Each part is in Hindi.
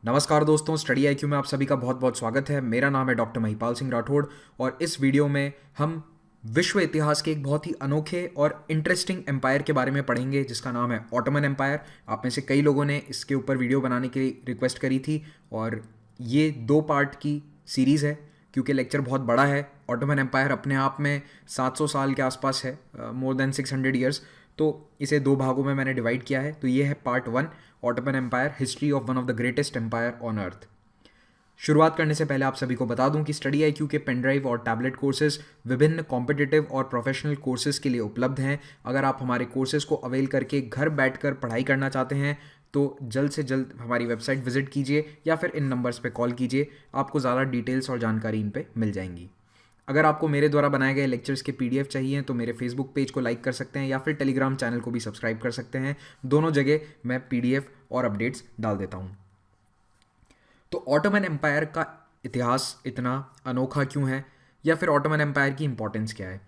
नमस्कार दोस्तों, स्टडी आईक्यू में आप सभी का बहुत बहुत स्वागत है। मेरा नाम है डॉक्टर महिपाल सिंह राठौड़ और इस वीडियो में हम विश्व इतिहास के एक बहुत ही अनोखे और इंटरेस्टिंग एम्पायर के बारे में पढ़ेंगे जिसका नाम है ऑटोमन एम्पायर। आप में से कई लोगों ने इसके ऊपर वीडियो बनाने की रिक्वेस्ट करी थी और ये 2 पार्ट की सीरीज़ है क्योंकि लेक्चर बहुत बड़ा है। ऑटोमन एम्पायर अपने आप में 700 साल के आसपास है, मोर देन 600 ईयर्स। तो इसे 2 भागों में मैंने डिवाइड किया है। तो ये है part 1, Ottoman Empire, history of one of the greatest empire on earth. शुरुआत करने से पहले आप सभी को बता दूं कि स्टडी आईक्यू के पेन ड्राइव और टैबलेट कोर्सेज विभिन्न कॉम्पिटिटिव और प्रोफेशनल कोर्सेज के लिए उपलब्ध हैं। अगर आप हमारे कोर्सेज को अवेल करके घर बैठकर पढ़ाई करना चाहते हैं तो जल्द से जल्द हमारी वेबसाइट विजिट कीजिए या फिर इन नंबर्स पे कॉल कीजिए। आपको ज़्यादा डिटेल्स और जानकारी इन पे मिल जाएंगी। अगर आपको मेरे द्वारा बनाए गए लेक्चर्स के पीडीएफ चाहिए तो मेरे फेसबुक पेज को लाइक कर सकते हैं या फिर टेलीग्राम चैनल को भी सब्सक्राइब कर सकते हैं। दोनों जगह मैं पीडीएफ और अपडेट्स डाल देता हूँ। तो ऑटोमन एम्पायर का इतिहास इतना अनोखा क्यों है या फिर ऑटोमन एम्पायर की इंपॉर्टेंस क्या है,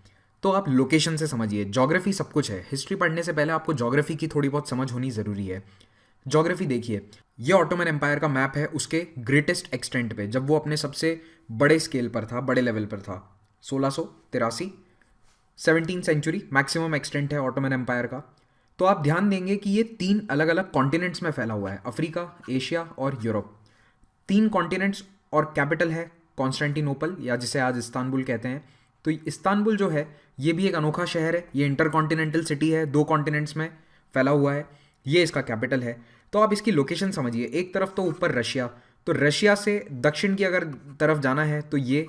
तो आप लोकेशन से समझिए। ज्योग्राफी सब कुछ है। हिस्ट्री पढ़ने से पहले आपको ज्योग्राफी की थोड़ी बहुत समझ होनी ज़रूरी है। ज्योग्राफी देखिए, ये ऑटोमन एम्पायर का मैप है उसके ग्रेटेस्ट एक्सटेंट पे, जब वो अपने सबसे बड़े स्केल पर था, बड़े लेवल पर था। 1683 17th सेंचुरी मैक्सिमम एक्सटेंट है ऑटोमन एम्पायर का। तो आप ध्यान देंगे कि ये 3 अलग अलग कॉन्टिनेंट्स में फैला हुआ है, अफ्रीका, एशिया और यूरोप। 3 कॉन्टिनेंट्स और कैपिटल है कॉन्स्टेंटिनोपल, या जिसे आज इस्तांबुल कहते हैं। तो इस्तांबुल जो है ये भी एक अनोखा शहर है। ये इंटरकॉन्टिनेंटल सिटी है, 2 कॉन्टिनेंट्स में फैला हुआ है। ये इसका कैपिटल है। तो आप इसकी लोकेशन समझिए। एक तरफ तो ऊपर रशिया, तो रशिया से दक्षिण की अगर तरफ जाना है तो ये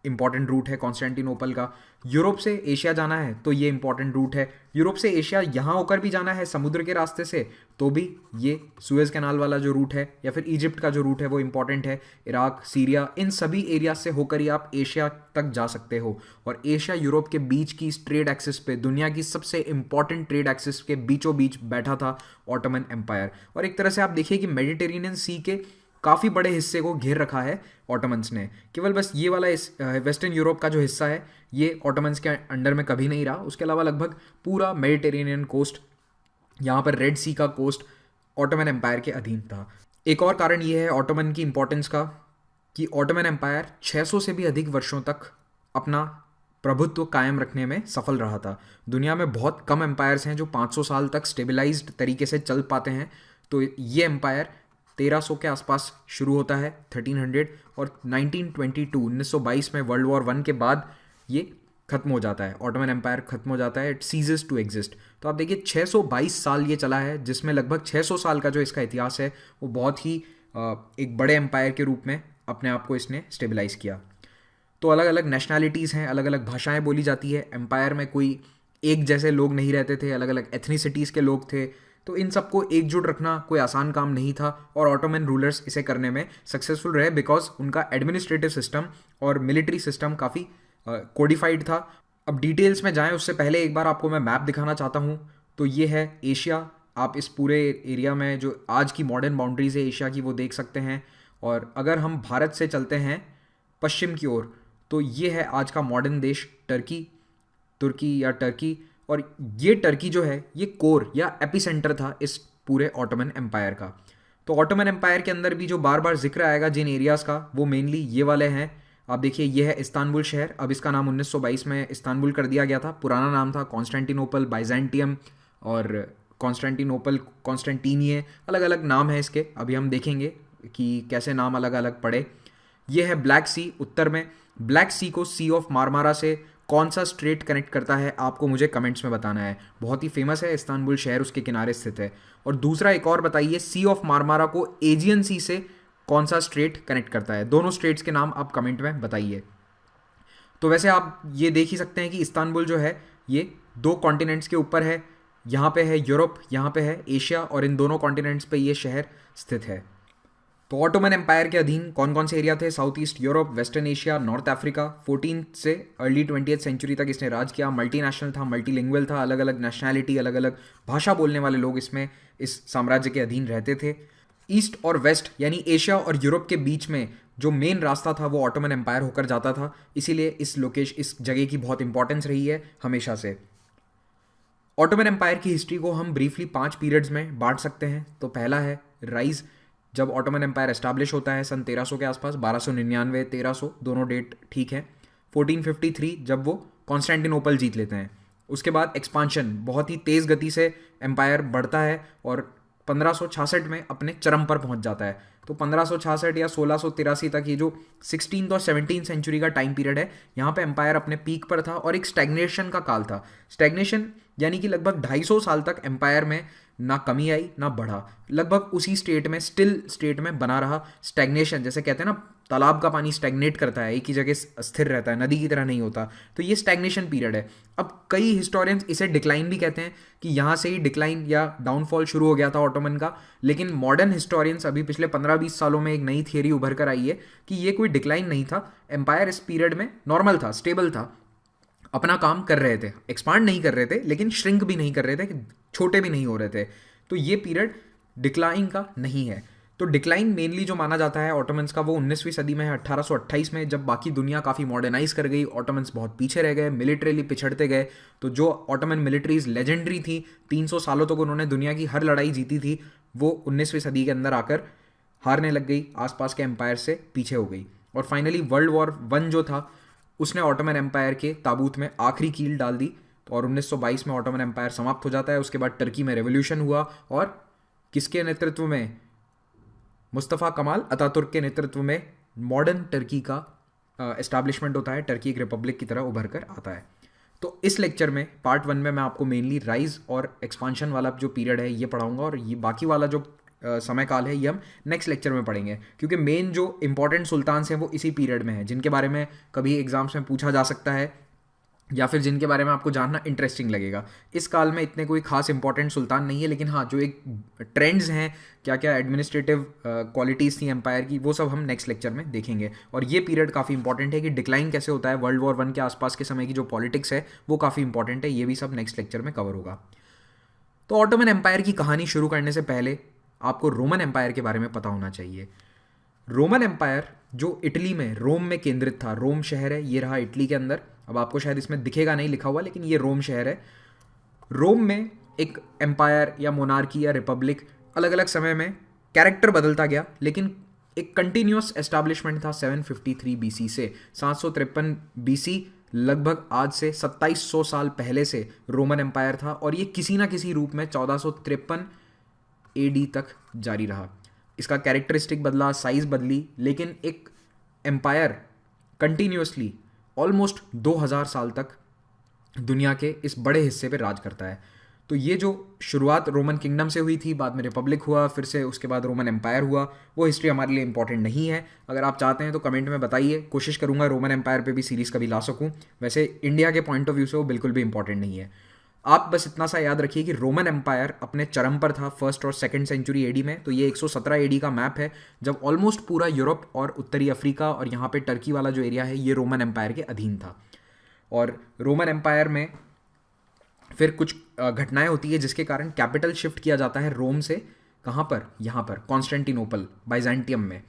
इंपॉर्टेंट रूट है कॉन्स्टेंटिनोपल का। यूरोप से एशिया जाना है तो ये इंपॉर्टेंट रूट है। यूरोप से एशिया यहाँ होकर भी जाना है समुद्र के रास्ते से तो भी ये सुएज कैनाल वाला जो रूट है या फिर इजिप्ट का जो रूट है वो इंपॉर्टेंट है। इराक, सीरिया, इन सभी एरिया से होकर ही आप एशिया तक जा सकते हो। और एशिया यूरोप के बीच की इस ट्रेड एक्सिस पे, दुनिया की सबसे इंपॉर्टेंट ट्रेड एक्सिस के बीचों बीच बैठा था ऑटोमन एम्पायर। और एक तरह से आप देखिए कि मेडिटेरेनियन सी के काफ़ी बड़े हिस्से को घेर रखा है ऑटोमन्स ने। केवल बस ये वाला इस वेस्टर्न यूरोप का जो हिस्सा है ये ऑटोमन्स के अंडर में कभी नहीं रहा। उसके अलावा लगभग पूरा मेडिटेरेनियन कोस्ट, यहाँ पर रेड सी का कोस्ट ऑटोमन एम्पायर के अधीन था। एक और कारण ये है ऑटोमन की इंपॉर्टेंस का कि ऑटोमन एम्पायर 600 से भी अधिक वर्षों तक अपना प्रभुत्व कायम रखने में सफल रहा था। दुनिया में बहुत कम एम्पायर्स हैं जो 500 साल तक स्टेबलाइज्ड तरीके से चल पाते हैं। तो ये एम्पायर 1300 के आसपास शुरू होता है, 1300, और 1922 में वर्ल्ड वॉर 1 के बाद ये खत्म हो जाता है। ऑटोमन एम्पायर खत्म हो जाता है, इट सीजेस टू एग्जिस्ट। तो आप देखिए 622 साल ये चला है, जिसमें लगभग 600 साल का जो इसका इतिहास है वो बहुत ही एक बड़े एम्पायर के रूप में अपने आप को इसने स्टेबलाइज किया। तो अलग अलग नेशनैलिटीज़ हैं, अलग अलग भाषाएं बोली जाती है। एम्पायर में कोई एक जैसे लोग नहीं रहते थे, अलग अलग एथनिसिटीज़ के लोग थे। तो इन सबको एकजुट रखना कोई आसान काम नहीं था और ऑटोमन रूलर्स इसे करने में सक्सेसफुल रहे बिकॉज उनका एडमिनिस्ट्रेटिव सिस्टम और मिलिट्री सिस्टम काफ़ी कोडिफाइड था। अब डिटेल्स में जाएं उससे पहले एक बार आपको मैं मैप दिखाना चाहता हूं। तो ये है एशिया। आप इस पूरे एरिया में जो आज की मॉडर्न बाउंड्रीज है एशिया की वो देख सकते हैं। और अगर हम भारत से चलते हैं पश्चिम की ओर तो ये है आज का मॉडर्न देश तुर्की या टर्की। और ये टर्की जो है ये कोर या एपिसेंटर था इस पूरे ऑटोमन एम्पायर का। तो ऑटोमन एम्पायर के अंदर भी जो बार बार जिक्र आएगा जिन एरियाज़ का वो मेनली ये वाले हैं। आप देखिए ये है इस्तांबुल शहर। अब इसका नाम 1922 में इस्तांबुल कर दिया गया था। पुराना नाम था कॉन्स्टेंटिनोपल, बाइजेंटियम और कॉन्स्टेंटिनोपल, कॉन्स्टेंटिनिये, अलग अलग नाम है इसके। अभी हम देखेंगे कि कैसे नाम अलग अलग पड़े। ये है ब्लैक सी उत्तर में। ब्लैक सी को सी ऑफ मारमारा से कौन सा स्ट्रेट कनेक्ट करता है आपको मुझे कमेंट्स में बताना है। बहुत ही फेमस है इस्तांबुल शहर, उसके किनारे स्थित है। और दूसरा एक और बताइए, सी ऑफ मारमारा को एजियन सी से कौन सा स्ट्रेट कनेक्ट करता है। दोनों स्ट्रेट्स के नाम आप कमेंट में बताइए। तो वैसे आप ये देख ही सकते हैं कि इस्तांबुल जो है ये 2 कॉन्टिनेंट्स के ऊपर है। यहाँ पे है यूरोप, यहाँ पे है एशिया, और इन दोनों कॉन्टिनेंट्स पे ये शहर स्थित है। तो ऑटोमन एम्पायर के अधीन कौन कौन से एरिया थे? South east Europe, western Asia, north Africa. 14 से अर्ली 20th सेंचुरी तक इसने राज किया। मल्टीनेशनल था, मल्टीलिंगुअल था, अलग अलग नेशनैलिटी, अलग अलग भाषा बोलने वाले लोग इसमें इस साम्राज्य के अधीन रहते थे। ईस्ट और वेस्ट यानी एशिया और यूरोप के बीच में जो मेन रास्ता था वो ऑटोमन एम्पायर होकर जाता था। इसीलिए इस जगह की बहुत इंपॉर्टेंस रही है हमेशा से। ऑटोमन एम्पायर की हिस्ट्री को हम ब्रीफली 5 पीरियड्स में बांट सकते हैं। तो पहला है राइज जब ऑटोमन एम्पायर एस्टैब्लिश होता है सन 1300 के आसपास, 1299 1300 दोनों डेट ठीक है। 1453 जब वो कॉन्स्टेंटिनोपल जीत लेते हैं। उसके बाद एक्सपांशन, बहुत ही तेज़ गति से एम्पायर बढ़ता है और 1566 में अपने चरम पर पहुंच जाता है। तो 1566 या 1683 तक ये जो 16th और 17th सेंचुरी का टाइम पीरियड है, यहाँ पे एम्पायर अपने पीक पर था और एक स्टैग्नेशन का काल था। स्टैग्नेशन यानी कि लगभग 250 साल तक एम्पायर में ना कमी आई ना बढ़ा, लगभग उसी स्टेट में, स्टिल स्टेट में बना रहा। स्टैग्नेशन जैसे कहते हैं ना, तालाब का पानी स्टैग्नेट करता है, एक ही जगह स्थिर रहता है, नदी की तरह नहीं होता। तो ये स्टैग्नेशन पीरियड है। अब कई हिस्टोरियंस इसे डिक्लाइन भी कहते हैं कि यहाँ से ही डिक्लाइन या डाउनफॉल शुरू हो गया था ऑटोमन का। लेकिन मॉडर्न हिस्टोरियंस अभी पिछले 15-20 सालों में एक नई थियरी उभर कर आई है कि ये कोई डिक्लाइन नहीं था। एम्पायर इस पीरियड में नॉर्मल था, स्टेबल था, अपना काम कर रहे थे, एक्सपांड नहीं कर रहे थे लेकिन श्रिंक भी नहीं कर रहे थे, छोटे भी नहीं हो रहे थे। तो ये पीरियड डिक्लाइन का नहीं है। तो डिक्लाइन मेनली जो माना जाता है ऑटोमन्स का वो 19वीं सदी में है, 1828 में, जब बाकी दुनिया काफ़ी मॉडर्नाइज कर गई, ऑटोमन्स बहुत पीछे रह गए, मिलिट्रीली पिछड़ते गए। तो जो ऑटोमन मिलिट्रीज लेजेंडरी थी, 300 सालों तक उन्होंने दुनिया की हर लड़ाई जीती थी, वो 19वीं सदी के अंदर आकर हारने लग गई, आसपास के एम्पायर से पीछे हो गई। और फाइनली वर्ल्ड वॉर 1 जो था उसने ऑटोमन एम्पायर के ताबूत में आखिरी कील डाल दी और 1922 में ऑटोमन एम्पायर समाप्त हो जाता है। उसके बाद टर्की में रेवोल्यूशन हुआ और किसके नेतृत्व में? मुस्तफ़ा कमाल अतातुर्क के नेतृत्व में मॉडर्न टर्की का एस्टैब्लिशमेंट होता है, टर्की एक रिपब्लिक की तरह उभर कर आता है। तो इस लेक्चर में पार्ट 1 में मैं आपको मेनली राइज और एक्सपांशन वाला जो पीरियड है ये पढ़ाऊंगा और ये बाकी वाला जो समय काल है ये हम नेक्स्ट लेक्चर में पढ़ेंगे, क्योंकि मेन जो इंपॉर्टेंट सुल्तान हैं वो इसी पीरियड में है, जिनके बारे में कभी एग्जाम्स में पूछा जा सकता है या फिर जिनके बारे में आपको जानना इंटरेस्टिंग लगेगा। इस काल में इतने कोई खास इंपॉर्टेंट सुल्तान नहीं है, लेकिन हाँ जो एक ट्रेंड्स हैं, क्या क्या एडमिनिस्ट्रेटिव क्वालिटीज़ थी एम्पायर की, वो सब हम नेक्स्ट लेक्चर में देखेंगे। और ये पीरियड काफ़ी इंपॉर्टेंट है कि डिक्लाइन कैसे होता है, वर्ल्ड वॉर 1 के आसपास के समय की जो पॉलिटिक्स है वो काफ़ी इंपॉर्टेंट है, ये भी सब नेक्स्ट लेक्चर में कवर होगा। तो ऑटोमन एम्पायर की कहानी शुरू करने से पहले आपको रोमन एम्पायर के बारे में पता होना चाहिए। रोमन एम्पायर जो इटली में, रोम में केंद्रित था, रोम शहर है, ये रहा इटली के अंदर। अब आपको शायद इसमें दिखेगा नहीं लिखा हुआ, लेकिन ये रोम शहर है। रोम में एक एम्पायर या मोनार्की या रिपब्लिक अलग अलग समय में कैरेक्टर बदलता गया, लेकिन एक कंटिन्यूस एस्टैब्लिशमेंट था 753 बीसी से 753 बीसी, लगभग आज से 2700 साल पहले से रोमन एम्पायर था और ये किसी ना किसी रूप में 1453 एडी तक जारी रहा। इसका कैरेक्टरिस्टिक बदला, साइज बदली, लेकिन एक एम्पायर कंटिन्यूसली ऑलमोस्ट 2000 साल तक दुनिया के इस बड़े हिस्से पे राज करता है। तो ये जो शुरुआत रोमन किंगडम से हुई थी, बाद में रिपब्लिक हुआ, फिर से उसके बाद रोमन एम्पायर हुआ, वो हिस्ट्री हमारे लिए इंपॉर्टेंट नहीं है। अगर आप चाहते हैं तो कमेंट में बताइए, कोशिश करूंगा रोमन एम्पायर पे भी सीरीज़ कभी ला सकूं। वैसे इंडिया के पॉइंट ऑफ व्यू से वो बिल्कुल भी इंपॉर्टेंट नहीं है। आप बस इतना सा याद रखिए कि रोमन एम्पायर अपने चरम पर था 1st और 2nd सेंचुरी एडी में। तो ये 117 एडी का मैप है, जब ऑलमोस्ट पूरा यूरोप और उत्तरी अफ्रीका और यहाँ पे टर्की वाला जो एरिया है ये रोमन एम्पायर के अधीन था। और रोमन एम्पायर में फिर कुछ घटनाएं होती है जिसके कारण कैपिटल शिफ्ट किया जाता है रोम से, कहाँ पर? यहाँ पर कॉन्स्टेंटिनोपल, बाइजेंटियम में।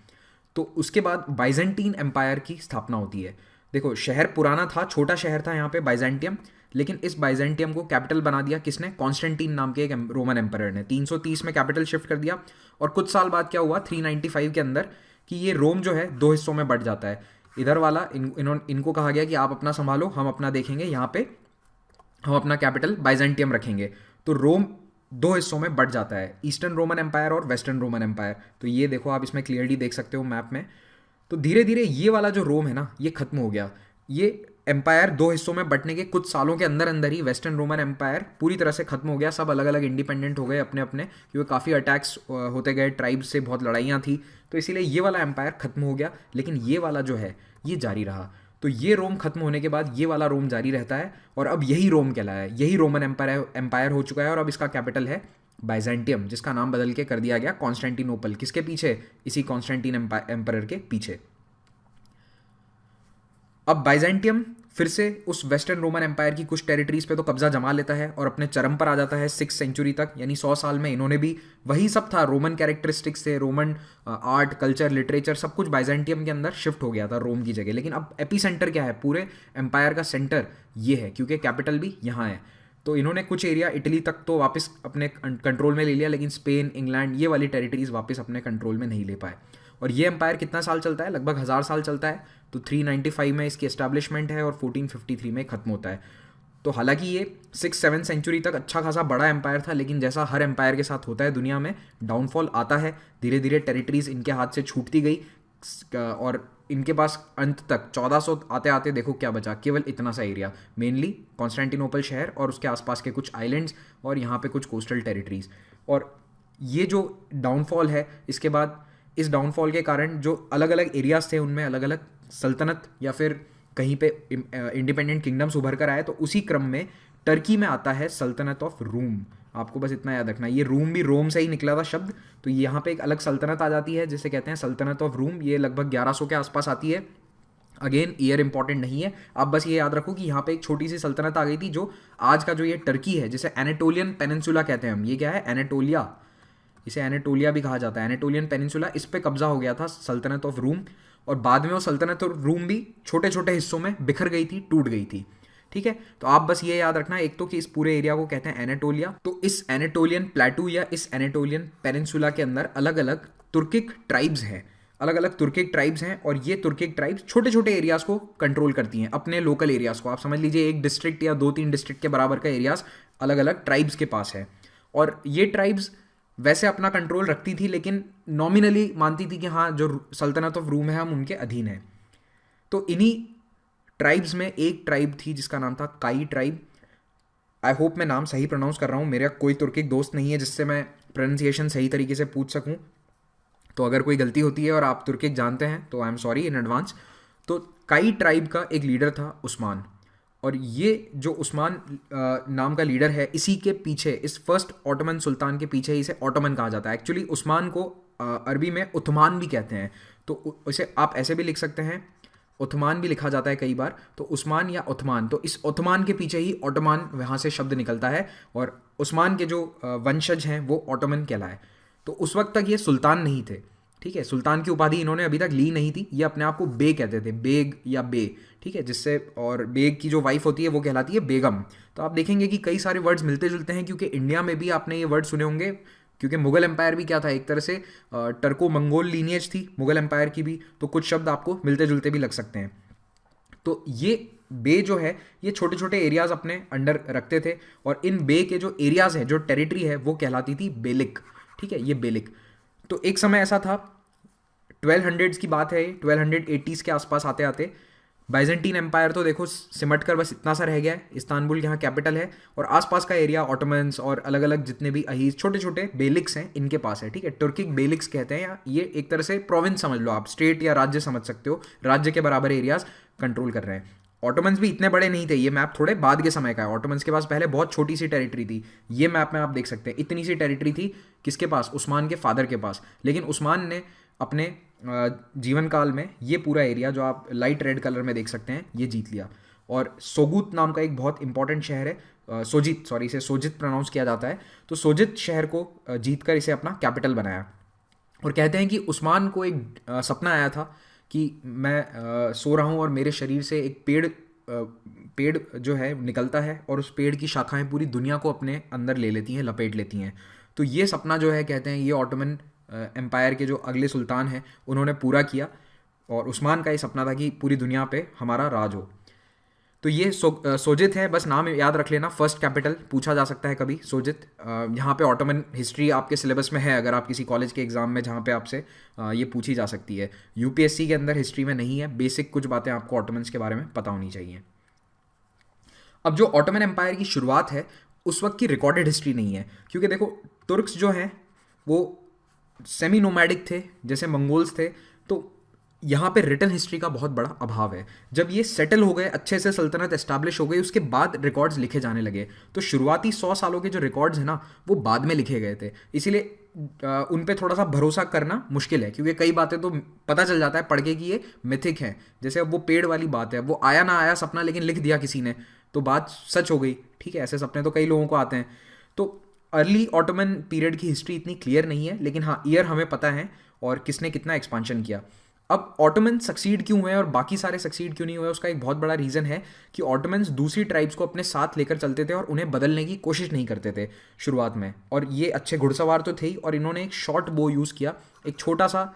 तो उसके बाद बाइजेंटीन एम्पायर की स्थापना होती है। देखो शहर पुराना था, छोटा शहर था यहाँ पे बाइजेंटियम, लेकिन इस बाइजेंटियम को कैपिटल बना दिया किसने? कॉन्स्टेंटीन नाम के एक रोमन एम्पायर ने 330 में कैपिटल शिफ्ट कर दिया। और कुछ साल बाद क्या हुआ 395 के अंदर कि ये रोम जो है 2 हिस्सों में बंट जाता है। इधर वाला इनको कहा गया कि आप अपना संभालो, हम अपना देखेंगे, यहाँ पे हम अपना कैपिटल बाइजेंटियम रखेंगे। तो रोम 2 हिस्सों में बंट जाता है, ईस्टर्न रोमन एम्पायर और वेस्टर्न रोमन एम्पायर। तो ये देखो आप इसमें क्लियरली देख सकते हो मैप में। तो धीरे धीरे ये वाला जो रोम है ना ये खत्म हो गया। ये एम्पायर 2 हिस्सों में बंटने के कुछ सालों के अंदर अंदर ही वेस्टर्न रोमन एम्पायर पूरी तरह से खत्म हो गया। सब अलग अलग इंडिपेंडेंट हो गए अपने अपने, क्योंकि काफ़ी अटैक्स होते गए, ट्राइब्स से बहुत लड़ाइयाँ थी, तो इसीलिए ये वाला एम्पायर खत्म हो गया। लेकिन ये वाला जो है ये जारी रहा। तो ये रोम खत्म होने के बाद ये वाला रोम जारी रहता है और अब यही रोम कहलाया है, यही रोमन एम्पायर हो चुका है। और अब इसका कैपिटल है बाइजेंटियम, जिसका नाम बदल के कर दिया गया कॉन्स्टेंटिनोपल। किसके पीछे? इसी कॉन्स्टेंटीन एम्पायर के पीछे। अब बाइजेंटियम फिर से उस वेस्टर्न रोमन एम्पायर की कुछ टेरिटरीज पे तो कब्जा जमा लेता है और अपने चरम पर आ जाता है 6th सेंचुरी तक, यानी 100 साल में इन्होंने भी वही सब था, रोमन कैरेक्टरिस्टिक्स थे, रोमन आर्ट, कल्चर, लिटरेचर, सब कुछ बाइजेंटियम के अंदर शिफ्ट हो गया था रोम की जगह। लेकिन अब एपी सेंटर क्या है? पूरे एम्पायर का सेंटर ये है, क्योंकि कैपिटल भी यहाँ है। तो इन्होंने कुछ एरिया इटली तक तो वापस अपने कंट्रोल में ले लिया, लेकिन स्पेन, इंग्लैंड, ये वाली टेरिटरीज वापस अपने कंट्रोल में नहीं ले पाए। और ये एम्पायर कितना साल चलता है? लगभग 1000 साल चलता है। तो 395 में इसकी एस्टैब्लिशमेंट है और 1453 में ख़त्म होता है। तो हालांकि ये 6-7 सेंचुरी तक अच्छा खासा बड़ा एम्पायर था, लेकिन जैसा हर एम्पायर के साथ होता है दुनिया में, डाउनफॉल आता है। धीरे धीरे टेरिटरीज इनके हाथ से छूटती गई और इनके पास अंत तक 1400 आते आते देखो क्या बचा, केवल इतना सा एरिया, मेनली कॉन्स्टेंटिनोपल शहर और उसके आसपास के कुछ आइलैंड्स और यहाँ पे कुछ कोस्टल टेरिटरीज। और ये जो डाउनफॉल है, इसके बाद इस डाउनफॉल के कारण जो अलग अलग एरियाज थे उनमें अलग अलग सल्तनत या फिर कहीं पे इंडिपेंडेंट किंगडम्स उभर कर आए। तो उसी क्रम में टर्की में आता है सल्तनत ऑफ रूम। आपको बस इतना याद रखना, ये रूम भी रोम से ही निकला था शब्द। तो यहाँ पे एक अलग सल्तनत आ जाती है जिसे कहते हैं सल्तनत ऑफ रूम। ये लगभग 1100 के आसपास आती है। अगेन ईयर इंपॉर्टेंट नहीं है, आप बस ये याद रखो कि यहाँ पे एक छोटी सी सल्तनत आ गई थी जो आज का जो ये टर्की है, जिसे एनाटोलियन पेनिनसुला कहते हैं हम। ये क्या है? एनाटोलिया, इसे एनाटोलिया भी कहा जाता है, एनाटोलियन पेनिनसुला। इस पे कब्जा हो गया था सल्तनत ऑफ रूम और बाद में वो सल्तनत ऑफ रूम भी छोटे छोटे हिस्सों में बिखर गई थी, टूट गई थी। ठीक है, तो आप बस ये याद रखना एक तो कि इस पूरे एरिया को कहते हैं एनाटोलिया। तो इस एनाटोलियन प्लेटू या इस एनाटोलियन पेनिनसुला के अंदर अलग अलग तुर्किक ट्राइब्स हैं, अलग अलग तुर्किक ट्राइब्स हैं। और ये तुर्किक ट्राइब्स छोटे छोटे एरियाज को कंट्रोल करती हैं, अपने लोकल एरियाज को। आप समझ लीजिए एक डिस्ट्रिक्ट या 2-3 डिस्ट्रिक्ट के बराबर का एरियाज अलग अलग ट्राइब्स के पास है। और ये ट्राइब्स वैसे अपना कंट्रोल रखती थी, लेकिन नॉमिनली मानती थी कि हाँ जो सल्तनत ऑफ रूम है हम उनके अधीन हैं। तो इन्हीं ट्राइब्स में एक ट्राइब थी जिसका नाम था काई ट्राइब। आई होप मैं नाम सही प्रोनाउंस कर रहा हूँ, मेरा कोई तुर्किक दोस्त नहीं है जिससे मैं प्रोनाउंसिएशन सही तरीके से पूछ सकूँ। तो अगर कोई गलती होती है और आप तुर्किक जानते हैं तो I am sorry in advance. तो काई ट्राइब का एक लीडर था उस्मान, और ये जो उस्मान नाम का लीडर है, इसी के पीछे, इस फर्स्ट ऑटोमन सुल्तान के पीछे इसे ऑटोमन कहा जाता है। एक्चुअली उस्मान को अरबी में उथमान भी कहते हैं, तो इसे आप ऐसे भी लिख सकते हैं, उथमान भी लिखा जाता है कई बार। तो उस्मान या उथमान, तो इस उथमान के पीछे ही ऑटोमान वहाँ से शब्द निकलता है और उस्मान के जो वंशज हैं वो ऑटोमन कहलाए। तो उस वक्त तक ये सुल्तान नहीं थे, ठीक है, सुल्तान की उपाधि इन्होंने अभी तक ली नहीं थी। ये अपने आप को बे कहते थे, बेग या बे, ठीक है, जिससे, और बेग की जो वाइफ होती है वो कहलाती है बेगम। तो आप देखेंगे कि कई सारे वर्ड्स मिलते जुलते हैं, क्योंकि इंडिया में भी आपने ये वर्ड सुने होंगे, क्योंकि मुगल एम्पायर भी क्या था, एक तरह से टर्को मंगोल लीनियज थी मुगल एम्पायर की भी, तो कुछ शब्द आपको मिलते जुलते भी लग सकते हैं। तो ये बे जो है ये छोटे छोटे एरियाज अपने अंडर रखते थे, और इन बे के जो एरियाज हैं, जो टेरिटरी है, वो कहलाती थी बेलिक, ठीक है, ये बेलिक। तो एक समय ऐसा था, 1200s की बात है, 1280s के आसपास आते आते बाइजेंटीन एम्पायर तो देखो सिमट कर बस इतना सा रह गया है, इस्तांबुल यहाँ कैपिटल है, और आसपास का एरिया ऑटोमन्स और अलग अलग जितने भी अहीज छोटे छोटे बेलिक्स हैं इनके पास है, ठीक है, तुर्किक बेलिक्स कहते हैं, या ये एक तरह से प्रोविंस समझ लो आप, स्टेट या राज्य समझ सकते हो, राज्य के बराबर एरियाज कंट्रोल कर रहे हैं। ऑटोमन्स भी इतने बड़े नहीं थे, ये मैप थोड़े बाद के समय का है, ऑटोमन्स के पास पहले बहुत छोटी सी टेरिटरी थी, ये मैप में आप देख सकते हैं इतनी सी टेरिटरी थी किसके पास, उस्मान के फादर के पास। लेकिन उस्मान ने अपने जीवन काल में ये पूरा एरिया जो आप लाइट रेड कलर में देख सकते हैं ये जीत लिया। और सोगुत नाम का एक बहुत इंपॉर्टेंट शहर है, सोजित, सॉरी इसे सोजित प्रोनाउंस किया जाता है, तो सोजित शहर को जीत कर इसे अपना कैपिटल बनाया। और कहते हैं कि उस्मान को एक सपना आया था कि मैं सो रहा हूँ और मेरे शरीर से एक पेड़ जो है निकलता है और उस पेड़ की शाखाएं पूरी दुनिया को अपने अंदर ले लेती हैं, लपेट लेती हैं। तो ये सपना जो है कहते हैं ये ऑटोमन एम्पायर के जो अगले सुल्तान हैं उन्होंने पूरा किया, और उस्मान का ये सपना था कि पूरी दुनिया पे हमारा राज हो। तो ये सोजित है, बस नाम याद रख लेना, फर्स्ट कैपिटल पूछा जा सकता है कभी, सोजित। यहाँ पे ऑटोमन हिस्ट्री आपके सिलेबस में है, अगर आप किसी कॉलेज के एग्जाम में, जहाँ पे आपसे ये पूछी जा सकती है। यूपीएससी के अंदर हिस्ट्री में नहीं है, बेसिक कुछ बातें आपको ऑटोमन्स के बारे में पता होनी चाहिए। अब जो ऑटोमन एम्पायर की शुरुआत है उस वक्त की रिकॉर्डेड हिस्ट्री नहीं है, क्योंकि देखो तुर्क्स जो हैं वो सेमी नोमैडिक थे जैसे मंगोल्स थे, तो यहाँ पे रिटन हिस्ट्री का बहुत बड़ा अभाव है। जब ये सेटल हो गए, अच्छे से सल्तनत एस्टैब्लिश हो गई, उसके बाद रिकॉर्ड्स लिखे जाने लगे, तो शुरुआती 100 सालों के जो रिकॉर्ड्स हैं ना वो बाद में लिखे गए थे, इसीलिए उन पे थोड़ा सा भरोसा करना मुश्किल है, क्योंकि कई बातें तो पता चल जाता है पढ़ के कि ये मिथिक है। जैसे अब वो पेड़ वाली बात है, वो आया ना आया सपना, लेकिन लिख दिया किसी ने तो बात सच हो गई, ठीक है, ऐसे सपने तो कई लोगों को आते हैं। तो अर्ली ऑटोमन पीरियड की हिस्ट्री इतनी क्लियर नहीं है, लेकिन हाँ ईयर हमें पता है और किसने कितना एक्सपांशन किया। अब ऑटोमन सक्सीड क्यों हुए और बाकी सारे सक्सीड क्यों नहीं हुए, उसका एक बहुत बड़ा रीज़न है कि ऑटोमन्स दूसरी ट्राइब्स को अपने साथ लेकर चलते थे और उन्हें बदलने की कोशिश नहीं करते थे शुरुआत में। और ये अच्छे घुड़सवार तो थे ही, और इन्होंने एक शॉर्ट बो यूज़ किया, एक छोटा सा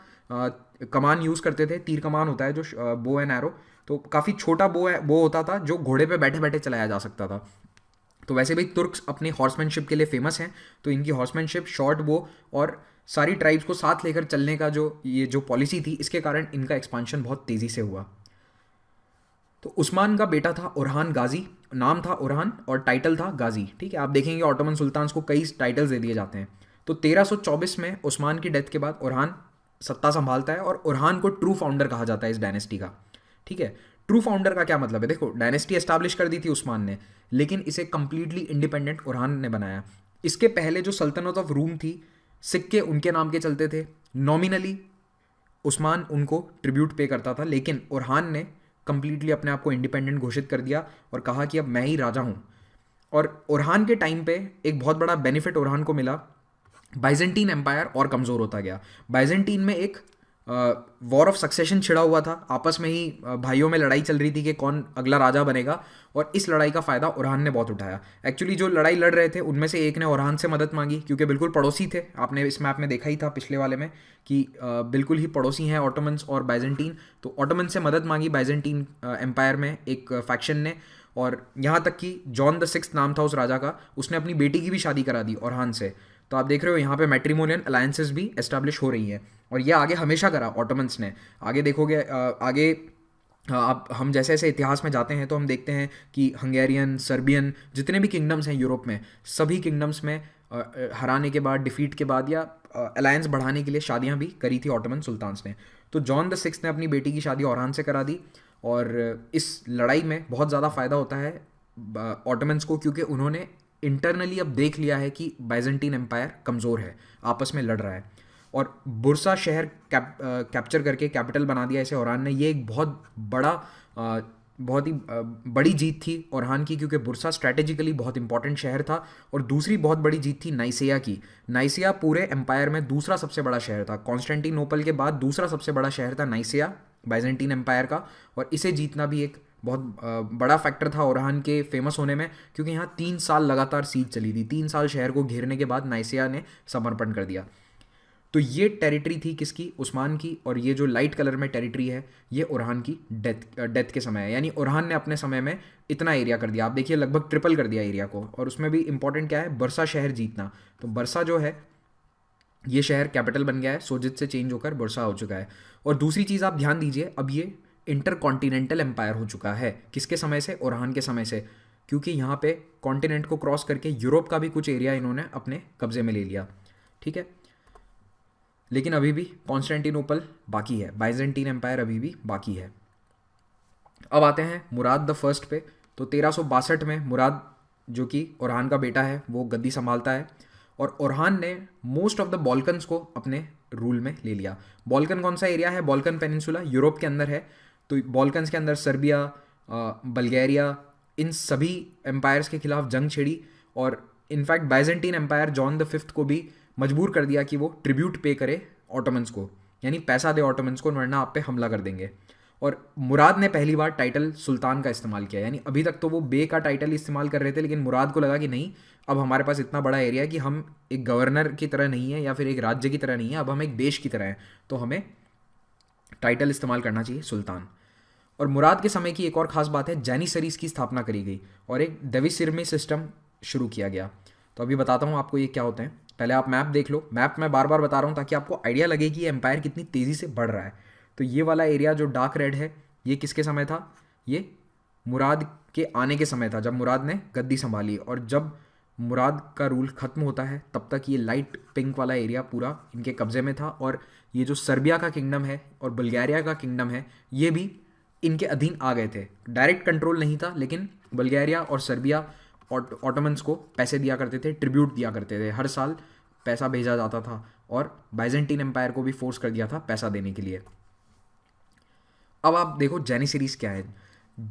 कमान यूज़ करते थे, तीर कमान होता है जो बो एंड एरो, तो काफ़ी छोटा बो होता था जो घोड़े पे बैठे बैठे चलाया जा सकता था। तो वैसे भी तुर्क्स अपने हॉर्समैनशिप के लिए फेमस हैं, तो इनकी हॉर्समैनशिप, शॉर्ट बो और सारी ट्राइब्स को साथ लेकर चलने का जो पॉलिसी थी, इसके कारण इनका एक्सपांशन बहुत तेज़ी से हुआ। तो उस्मान का बेटा था ओरहान गाजी, नाम था ओरहान और टाइटल था गाजी। ठीक है, आप देखेंगे ऑटोमन सुल्तान्स को कई टाइटल्स दे दिए जाते हैं। तो 1324 में उस्मान की डेथ के बाद ओरहान सत्ता संभालता है, और ओरहान को ट्रू फाउंडर कहा जाता है इस डायनेस्टी का। ठीक है, ट्रू फाउंडर का क्या मतलब है? देखो, डायनेस्टी एस्टैब्लिश कर दी थी उस्मान ने, लेकिन इसे कंप्लीटली इंडिपेंडेंट ओरहान ने बनाया। इसके पहले जो सल्तनत ऑफ रूम थी, सिक्के उनके नाम के चलते थे, नॉमिनली उस्मान उनको ट्रिब्यूट पे करता था, लेकिन ओरहान ने कंप्लीटली अपने आप को इंडिपेंडेंट घोषित कर दिया और कहा कि अब मैं ही राजा हूँ। और ओरहान के टाइम पे एक बहुत बड़ा बेनिफिट ओरहान को मिला, बाइजेंटीन एम्पायर और कमज़ोर होता गया। बाइजेंटीन में एक वॉर ऑफ सक्सेशन छिड़ा हुआ था, आपस में ही भाइयों में लड़ाई चल रही थी कि कौन अगला राजा बनेगा, और इस लड़ाई का फ़ायदा ओरहान ने बहुत उठाया। एक्चुअली जो लड़ाई लड़ रहे थे उनमें से एक ने ओरहान से मदद मांगी, क्योंकि बिल्कुल पड़ोसी थे। आपने इस मैप में देखा ही था पिछले वाले में कि बिल्कुल ही पड़ोसी हैं ऑटोमन्स और बाइजेंटीन। तो ऑटोमन से मदद मांगी बाइजेंटीन एम्पायर में एक फैक्शन ने, और यहाँ तक कि जॉन द सिक्स्थ नाम था उस राजा का, उसने अपनी बेटी की भी शादी करा दी ओरहान से। तो आप देख रहे हो यहाँ पे मैट्रिमोनियल अलायंसेस भी एस्टैब्लिश हो रही हैं, और ये आगे हमेशा करा ऑटोमन्स ने। आगे देखोगे आगे आप हम जैसे जैसे इतिहास में जाते हैं तो हम देखते हैं कि हंगेरियन, सर्बियन, जितने भी किंगडम्स हैं यूरोप में, सभी किंगडम्स में हराने के बाद, डिफीट के बाद, या अलायंस बढ़ाने के लिए शादियां भी करी थी ऑटोमन सुल्तान्स ने। तो जॉन द सिक्स्थ ने अपनी बेटी की शादी ओरहान से करा दी, और इस लड़ाई में बहुत ज़्यादा फ़ायदा होता है ऑटोमन्स को, क्योंकि उन्होंने इंटरनली अब देख लिया है कि बाइजेंटीन एम्पायर कमज़ोर है, आपस में लड़ रहा है, और बुरसा शहर कैप्चर करके कैपिटल बना दिया इसे ओरहान ने। ये एक बहुत ही बड़ी जीत थी ओरहान की, क्योंकि बुरसा स्ट्रैटेजिकली बहुत इंपॉर्टेंट शहर था। और दूसरी बहुत बड़ी जीत थी नाइसिया की। नाइसिया पूरे एम्पायर में दूसरा सबसे बड़ा शहर था, कॉन्स्टेंटिनोपल के बाद दूसरा सबसे बड़ा शहर था नाइसिया बाइजेंटीन एम्पायर का, और इसे जीतना भी एक बहुत बड़ा फैक्टर था ओरहान के फेमस होने में, क्योंकि यहाँ 3 साल लगातार सीज चली थी। 3 साल शहर को घेरने के बाद नाइसिया ने समर्पण कर दिया। तो ये टेरिटरी थी किसकी? उस्मान की। और ये जो लाइट कलर में टेरिटरी है, ये ओरहान की डेथ के समय है, यानी ओरहान ने अपने समय में इतना एरिया कर दिया। आप देखिए लगभग ट्रिपल कर दिया एरिया को। और उसमें भी इंपॉर्टेंट क्या है? बरसा शहर जीतना। तो बरसा जो है ये शहर कैपिटल बन गया है, सोजित से चेंज होकर बुरसा हो चुका है। और दूसरी चीज़ आप ध्यान दीजिए, अब ये इंटरकॉन्टिनेंटल एम्पायर हो चुका है। किसके समय से? ओरहान के समय से, क्योंकि यहाँ पे कॉन्टिनेंट को क्रॉस करके यूरोप का भी कुछ एरिया इन्होंने अपने कब्जे में ले लिया। ठीक है, लेकिन अभी भी कॉन्स्टेंटिनोपल बाकी है, बाइजेंटीन एम्पायर अभी भी बाकी है। अब आते हैं मुराद द फर्स्ट पे। तो 1362 में मुराद, जो कि ओरहान का बेटा है, वो गद्दी संभालता है, और ओरहान ने मोस्ट ऑफ द बॉल्कन्स को अपने रूल में ले लिया। बॉल्कन कौन सा एरिया है? बॉल्कन पेनिनसुला यूरोप के अंदर है। तो बॉल्कन्स के अंदर सर्बिया, बल्गेरिया, इन सभी एम्पायर्स के खिलाफ जंग छिड़ी, और in fact Byzantine Empire John the fifth को भी मजबूर कर दिया कि वो ट्रिब्यूट पे करे ऑटोमन्स को, यानी पैसा दे ऑटोमन्स को, वरना आप पे हमला कर देंगे। और मुराद ने पहली बार टाइटल सुल्तान का इस्तेमाल किया, यानी अभी तक तो वो बे का टाइटल इस्तेमाल कर रहे थे, लेकिन मुराद को लगा कि नहीं, अब हमारे पास इतना बड़ा एरिया है कि हम एक गवर्नर की तरह नहीं है या फिर एक राज्य की तरह नहीं है, अब हम एक देश की तरह हैं, तो हमें टाइटल इस्तेमाल करना चाहिए सुल्तान। और मुराद के समय की एक और ख़ास बात है, जैनिसरीज़ की स्थापना करी गई और एक देविसिरमी सिस्टम शुरू किया गया। तो अभी बताता हूँ आपको ये क्या होते हैं। पहले आप मैप देख लो। मैप मैं बार बार बता रहा हूँ ताकि आपको आइडिया लगे कि ये एम्पायर कितनी तेज़ी से बढ़ रहा है। तो ये वाला एरिया जो डार्क रेड है, ये किसके समय था? ये मुराद के आने के समय था, जब मुराद ने गद्दी संभाली। और जब मुराद का रूल ख़त्म होता है तब तक ये लाइट पिंक वाला एरिया पूरा इनके कब्ज़े में था। और ये जो सर्बिया का किंगडम है और बल्गेरिया का किंगडम है, ये भी इनके अधीन आ गए थे। डायरेक्ट कंट्रोल नहीं था, लेकिन बल्गेरिया और सर्बिया ऑटोमन्स को पैसे दिया करते थे, ट्रिब्यूट दिया करते थे, हर साल पैसा भेजा जाता था, और बाइजेंटीन एम्पायर को भी फोर्स कर दिया था पैसा देने के लिए। अब आप देखो जैनिसरीज़ क्या है।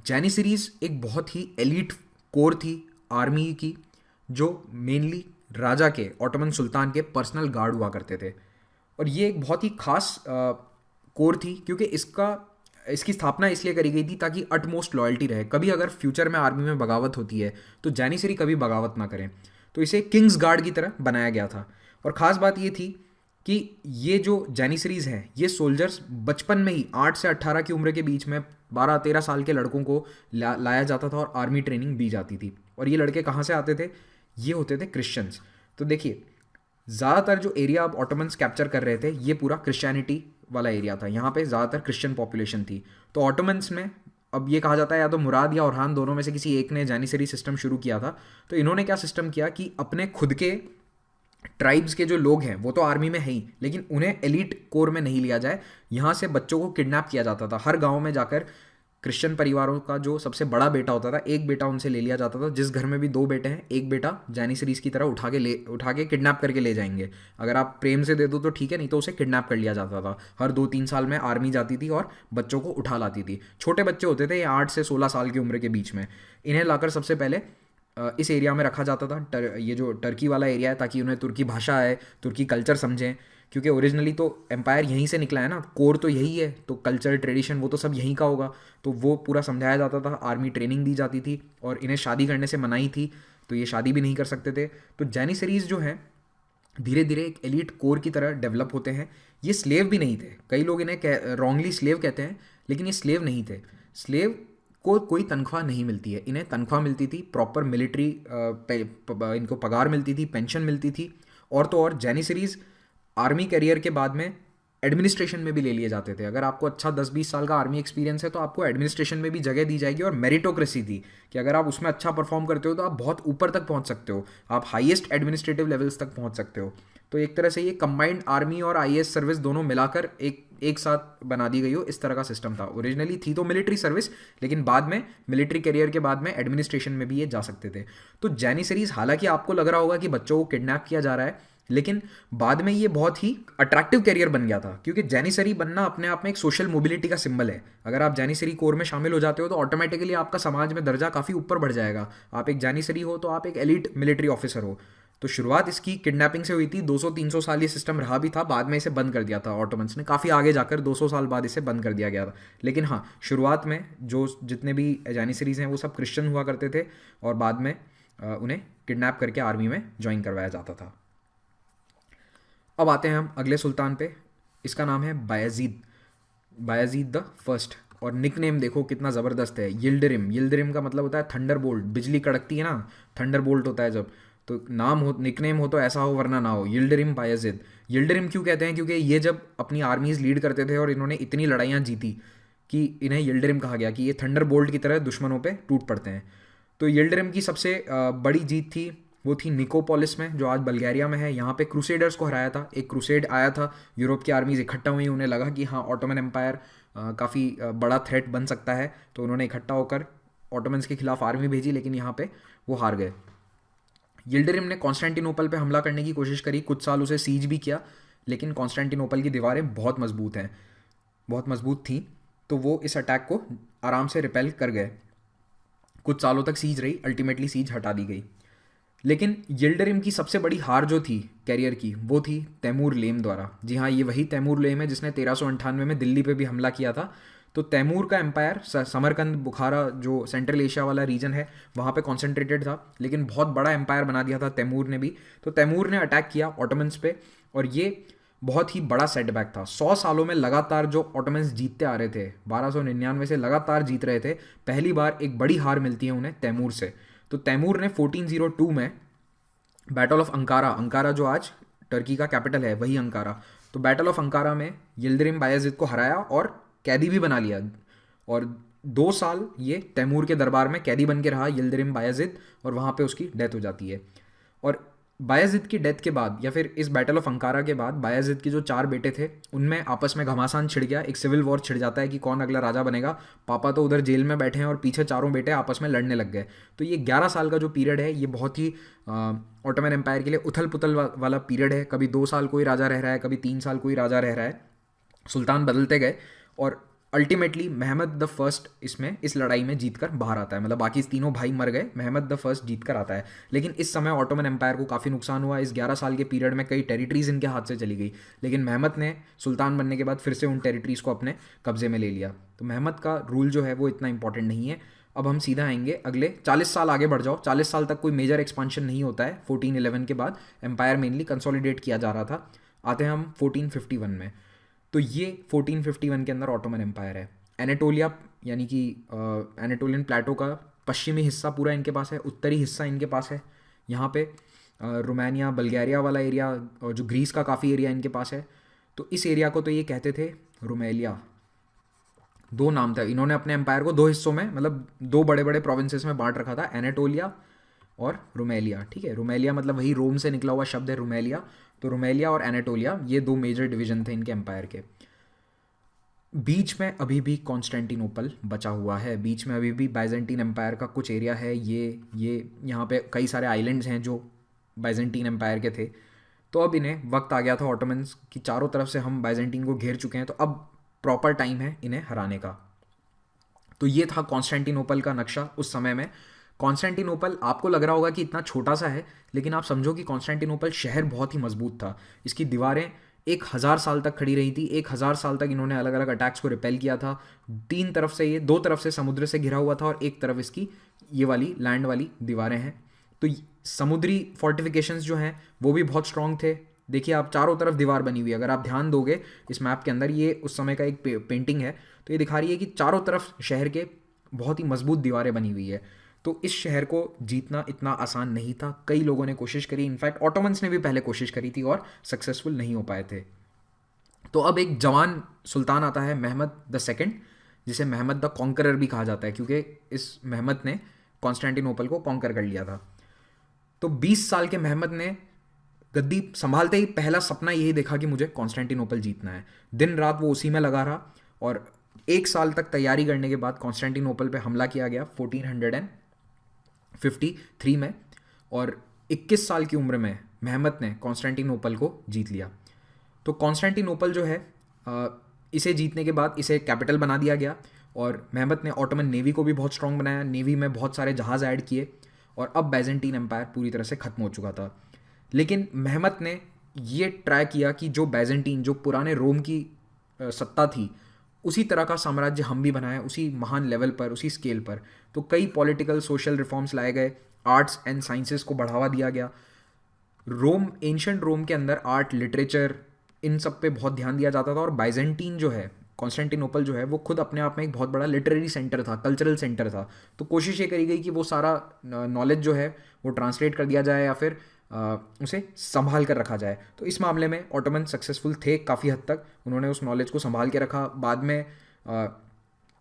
जैनिसरीज़ एक बहुत ही एलीट कोर थी आर्मी की, जो मेनली राजा के, ऑटोमन सुल्तान के पर्सनल गार्ड हुआ करते थे। और ये एक बहुत ही खास कोर थी, क्योंकि इसकी स्थापना इसलिए करी गई थी ताकि अटमोस्ट लॉयल्टी रहे। कभी अगर फ्यूचर में आर्मी में बगावत होती है तो जैनिसरी कभी बगावत ना करें, तो इसे किंग्स गार्ड की तरह बनाया गया था। और ख़ास बात ये थी कि ये जो जैनिसरीज हैं ये सोल्जर्स बचपन में ही 8 से 18 की उम्र के बीच में 12-13 साल के लड़कों को लाया जाता था और आर्मी ट्रेनिंग दी जाती थी। और ये लड़के कहाँ से आते थे? ये होते थे क्रिश्चियंस। तो देखिए, ज़्यादातर जो एरिया अब ऑटोमन्स कैप्चर कर रहे थे ये पूरा क्रिश्चियनिटी वाला एरिया था, यहाँ पे ज़्यादातर क्रिश्चियन पॉपुलेशन थी। तो ऑटोमन्स में अब ये कहा जाता है या तो मुराद या ओरहान दोनों में से किसी एक ने जानिसरी सिस्टम शुरू किया था। तो इन्होंने क्या सिस्टम किया कि अपने खुद के ट्राइब्स के जो लोग हैं वो तो आर्मी में है ही, लेकिन उन्हें एलीट कोर में नहीं लिया जाए। यहाँ से बच्चों को किडनैप किया जाता था। हर गांव में जाकर क्रिश्चियन परिवारों का जो सबसे बड़ा बेटा होता था, एक बेटा उनसे ले लिया जाता था। जिस घर में भी 2 बेटे हैं, एक बेटा जैनिसरीज की तरह उठा के किडनैप करके ले जाएंगे। अगर आप प्रेम से दे दो तो ठीक है, नहीं तो उसे किडनैप कर लिया जाता था। हर 2-3 साल में आर्मी जाती थी और बच्चों को उठा लाती थी। छोटे बच्चे होते थे, ये 8 से 16 साल की उम्र के बीच में। इन्हें लाकर सबसे पहले इस एरिया में रखा जाता था, ये जो टर्की वाला एरिया है, ताकि उन्हें तुर्की भाषा आए, तुर्की कल्चर समझें, क्योंकि ओरिजिनली तो एम्पायर यहीं से निकला है ना, कोर तो यही है, तो कल्चर ट्रेडिशन वो तो सब यहीं का होगा। तो वो पूरा समझाया जाता था, आर्मी ट्रेनिंग दी जाती थी और इन्हें शादी करने से मनाही थी, तो ये शादी भी नहीं कर सकते थे। तो जैनिसरीज जो हैं धीरे धीरे एक एलीट कोर की तरह डेवलप होते हैं। ये स्लेव भी नहीं थे, कई लोग इन्हें रॉन्गली स्लेव कहते हैं, लेकिन ये स्लेव नहीं थे। स्लेव को कोई तनख्वाह नहीं मिलती है, इन्हें तनख्वाह मिलती थी, प्रॉपर मिलिट्री इनको पगार मिलती थी, पेंशन मिलती थी। और तो और जैनिसरीज आर्मी करियर के बाद में एडमिनिस्ट्रेशन में भी ले लिए जाते थे। अगर आपको अच्छा 10-20 साल का आर्मी एक्सपीरियंस है तो आपको एडमिनिस्ट्रेशन में भी जगह दी जाएगी। और मेरिटोक्रेसी थी कि अगर आप उसमें अच्छा परफॉर्म करते हो तो आप बहुत ऊपर तक पहुंच सकते हो, आप हाईएस्ट एडमिनिस्ट्रेटिव लेवल्स तक पहुंच सकते हो। तो एक तरह से ये कंबाइंड आर्मी और आईएएस सर्विस दोनों मिलाकर एक साथ बना दी गई हो, इस तरह का सिस्टम था। ओरिजिनली थी तो मिलिट्री सर्विस, लेकिन बाद में मिलिट्री करियर के बाद में एडमिनिस्ट्रेशन में भी ये जा सकते थे। तो जैनिसरीज, हालांकि आपको लग रहा होगा कि बच्चों को किडनैप किया जा रहा है, लेकिन बाद में ये बहुत ही अट्रैक्टिव करियर बन गया था, क्योंकि जैनिसरी बनना अपने आप में एक सोशल मोबिलिटी का सिंबल है। अगर आप जैनिसरी कोर में शामिल हो जाते हो तो ऑटोमेटिकली आपका समाज में दर्जा काफ़ी ऊपर बढ़ जाएगा। आप एक जैनिसरी हो तो आप एक एलीट मिलिट्री ऑफिसर हो। तो शुरुआत इसकी किडनैपिंग से हुई थी। 200-300 साल ये सिस्टम रहा भी था, बाद में इसे बंद कर दिया था ऑटोमन्स ने। काफ़ी आगे जाकर 200 साल बाद इसे बंद कर दिया गया था। लेकिन हाँ, शुरुआत में जो जितने भी जैनिसरीज हैं वो सब क्रिश्चियन हुआ करते थे और बाद में उन्हें किडनैप करके आर्मी में ज्वाइन करवाया जाता था। अब आते हैं हम अगले सुल्तान पे। इसका नाम है बायजीद, बायजीद द फर्स्ट। और निक नेम देखो कितना ज़बरदस्त है, यिल्डिरिम। यिल्डिरिम का मतलब होता है थंडर बोल्ट, बिजली कड़कती है ना, थंडर बोल्ट होता है जब। तो नाम हो, निकनेम हो तो ऐसा हो वरना ना हो, यिल्डिरिम बायजीद। यिल्डिरिम क्यों कहते हैं? क्योंकि ये जब अपनी आर्मीज लीड करते थे और इन्होंने इतनी लड़ाइयाँ जीती कि इन्हें यिल्डिरिम कहा गया, कि ये थंडर बोल्ट की तरह दुश्मनों पे टूट पड़ते हैं। तो यिल्डिरिम की सबसे बड़ी जीत थी वो थी निकोपोलिस में, जो आज बल्गारिया में है। यहाँ पे क्रूसेडर्स को हराया था। एक क्रूसेड आया था, यूरोप की आर्मीज इकट्ठा हुई, उन्हें लगा कि हाँ ऑटोमन एम्पायर काफ़ी बड़ा थ्रेट बन सकता है, तो उन्होंने इकट्ठा होकर ऑटोमन्स के खिलाफ आर्मी भेजी, लेकिन यहाँ पे वो हार गए। यिल्डिरिम ने कॉन्स्टेंटिनोपल पे हमला करने की कोशिश करी, कुछ साल उसे सीज भी किया, लेकिन कॉन्स्टेंटिनोपल की दीवारें बहुत मजबूत हैं, बहुत मजबूत थी, तो वो इस अटैक को आराम से रिपेल कर गए। कुछ सालों तक सीज रही, अल्टीमेटली सीज हटा दी गई। लेकिन यिल्डिरिम की सबसे बड़ी हार जो थी कैरियर की, वो थी तैमूर लेम द्वारा। जी हाँ, ये वही तैमूर लेम है जिसने 1398 में दिल्ली पे भी हमला किया था। तो तैमूर का एम्पायर समरकंद, बुखारा, जो सेंट्रल एशिया वाला रीजन है, वहाँ पे कॉन्सेंट्रेटेड था, लेकिन बहुत बड़ा एम्पायर बना दिया था तैमूर ने भी। तो तैमूर ने अटैक किया ऑटोमन्स पे, और ये बहुत ही बड़ा सेटबैक था। 100 सालों में लगातार जो ऑटोमन्स जीतते आ रहे थे, 1299 से लगातार जीत रहे थे, पहली बार एक बड़ी हार मिलती है उन्हें तैमूर से। तो तैमूर ने 1402 में बैटल ऑफ अंकारा, अंकारा जो आज टर्की का कैपिटल है वही अंकारा, तो बैटल ऑफ अंकारा में यिल्डिरिम बायजीद को हराया और कैदी भी बना लिया। और 2 साल ये तैमूर के दरबार में कैदी बन के रहा यिल्डिरिम बायजीद, और वहाँ पे उसकी डेथ हो जाती है। और बायजीद की डेथ के बाद, या फिर इस बैटल ऑफ अंकारा के बाद, बायजीद के जो 4 बेटे थे उनमें आपस में घमासान छिड़ गया, एक सिविल वॉर छिड़ जाता है कि कौन अगला राजा बनेगा। पापा तो उधर जेल में बैठे हैं और पीछे चारों बेटे आपस में लड़ने लग गए। तो ये 11 साल का जो पीरियड है, ये बहुत ही ऑटोमन एम्पायर के लिए उथल पुथल वाला पीरियड है। कभी 2 साल कोई राजा रह रहा है, कभी 3 साल कोई राजा रह रहा है, सुल्तान बदलते गए। और अल्टीमेटली महमद द फर्स्ट इसमें इस लड़ाई में जीत कर बाहर आता है, मतलब बाकी तीनों भाई मर गए, महमद द फर्स्ट जीत कर आता है। लेकिन इस समय ऑटोमन एम्पायर को काफ़ी नुकसान हुआ। इस 11 साल के पीरियड में कई टेरिटरीज इनके हाथ से चली गई, लेकिन महमद ने सुल्तान बनने के बाद फिर से उन टेरिटरीज को अपने कब्जे में ले लिया। तो महमद का रूल जो है वो इतना इंपॉर्टेंट नहीं है। अब हम सीधा आएंगे अगले 40 साल आगे बढ़ जाओ। 40 साल तक कोई मेजर एक्सपांशन नहीं होता है। 1411 के बाद एम्पायर मेनली कंसोलिडेट किया जा रहा था। आते हैं हम 1451 में। तो ये 1451 के अंदर ऑटोमन एम्पायर है। एनाटोलिया यानी कि एनाटोलियन प्लेटो का पश्चिमी हिस्सा पूरा इनके पास है, उत्तरी हिस्सा इनके पास है। यहाँ पे रोमानिया बल्गारिया वाला एरिया और जो ग्रीस का काफ़ी एरिया इनके पास है। तो इस एरिया को तो ये कहते थे रोमेलिया, दो नाम था। इन्होंने अपने एम्पायर को दो हिस्सों में, मतलब दो बड़े बड़े प्रोविंसेस में बांट रखा था, एनाटोलिया और रोमेलिया। ठीक है, रोमेलिया मतलब वही रोम से निकला हुआ शब्द है रोमेलिया। तो रोमेलिया और एनाटोलिया ये दो मेजर डिवीजन थे इनके एम्पायर के। बीच में अभी भी कॉन्स्टेंटिनोपल बचा हुआ है, बीच में अभी भी बाइजेंटीन एम्पायर का कुछ एरिया है। ये यहाँ पे कई सारे आइलैंड्स हैं जो बाइजेंटीन एम्पायर के थे। तो अब इन्हें वक्त आ गया था ऑटोमन्स की, चारों तरफ से हम बाइजेंटीन को घेर चुके हैं, तो अब प्रॉपर टाइम है इन्हें हराने का। तो ये था कॉन्स्टेंटिनोपल का नक्शा उस समय में। कॉन्स्टेंटिनोपल आपको लग रहा होगा कि इतना छोटा सा है, लेकिन आप समझो कि कॉन्स्टेंटिनोपल शहर बहुत ही मजबूत था। इसकी दीवारें 1000 साल तक खड़ी रही थी। 1000 साल तक इन्होंने अलग अलग अटैक्स को रिपेल किया था। तीन तरफ से, ये दो तरफ से समुद्र से घिरा हुआ था और एक तरफ इसकी ये वाली लैंड वाली दीवारें हैं। तो समुद्री फोर्टिफिकेशंस जो हैं वो भी बहुत स्ट्रांग थे। देखिए आप, चारों तरफ दीवार बनी हुई है। अगर आप ध्यान दोगे इस मैप के अंदर, ये उस समय का एक पेंटिंग है, तो ये दिखा रही है कि चारों तरफ शहर के बहुत ही मजबूत दीवारें बनी हुई है। तो इस शहर को जीतना इतना आसान नहीं था। कई लोगों ने कोशिश करी, इनफैक्ट ऑटोमन्स ने भी पहले कोशिश करी थी और सक्सेसफुल नहीं हो पाए थे। तो अब एक जवान सुल्तान आता है, महमद द सेकंड, जिसे महमद द कॉन्करर भी कहा जाता है, क्योंकि इस महमद ने कॉन्स्टेंटिनोपल को कॉन्कर कर लिया था। तो 20 साल के महमद ने गद्दी संभालते ही पहला सपना यही देखा कि मुझे कॉन्स्टेंटिनोपल जीतना है। दिन रात वो उसी में लगा रहा और 1 साल तक तैयारी करने के बाद कॉन्स्टेंटिनोपल पे हमला किया गया 1453 में, और 21 साल की उम्र में महमद ने कॉन्स्टेंटिनोपल को जीत लिया। तो कॉन्स्टेंटिनोपल जो है, इसे जीतने के बाद इसे कैपिटल बना दिया गया और महमद ने ऑटोमन नेवी को भी बहुत स्ट्रांग बनाया। नेवी में बहुत सारे जहाज़ ऐड किए और अब बाइजेंटीन एम्पायर पूरी तरह से ख़त्म हो चुका था। लेकिन महमद ने ये ट्राई किया कि जो बाइजेंटीन, जो पुराने रोम की सत्ता थी, उसी तरह का साम्राज्य हम भी बनाएं, उसी महान लेवल पर, उसी स्केल पर। तो कई पॉलिटिकल सोशल रिफॉर्म्स लाए गए, आर्ट्स एंड साइंसेस को बढ़ावा दिया गया। रोम, एंशिएंट रोम के अंदर आर्ट, लिटरेचर, इन सब पे बहुत ध्यान दिया जाता था। और बाइजेंटीन जो है, कॉन्स्टेंटिनोपल जो है, वो खुद अपने आप में एक बहुत बड़ा लिटरेरी सेंटर था, कल्चरल सेंटर था। तो कोशिश ये करी गई कि वो सारा नॉलेज जो है वो ट्रांसलेट कर दिया जाए या फिर उसे संभाल कर रखा जाए। तो इस मामले में ऑटोमन सक्सेसफुल थे काफ़ी हद तक। उन्होंने उस नॉलेज को संभाल के रखा। बाद में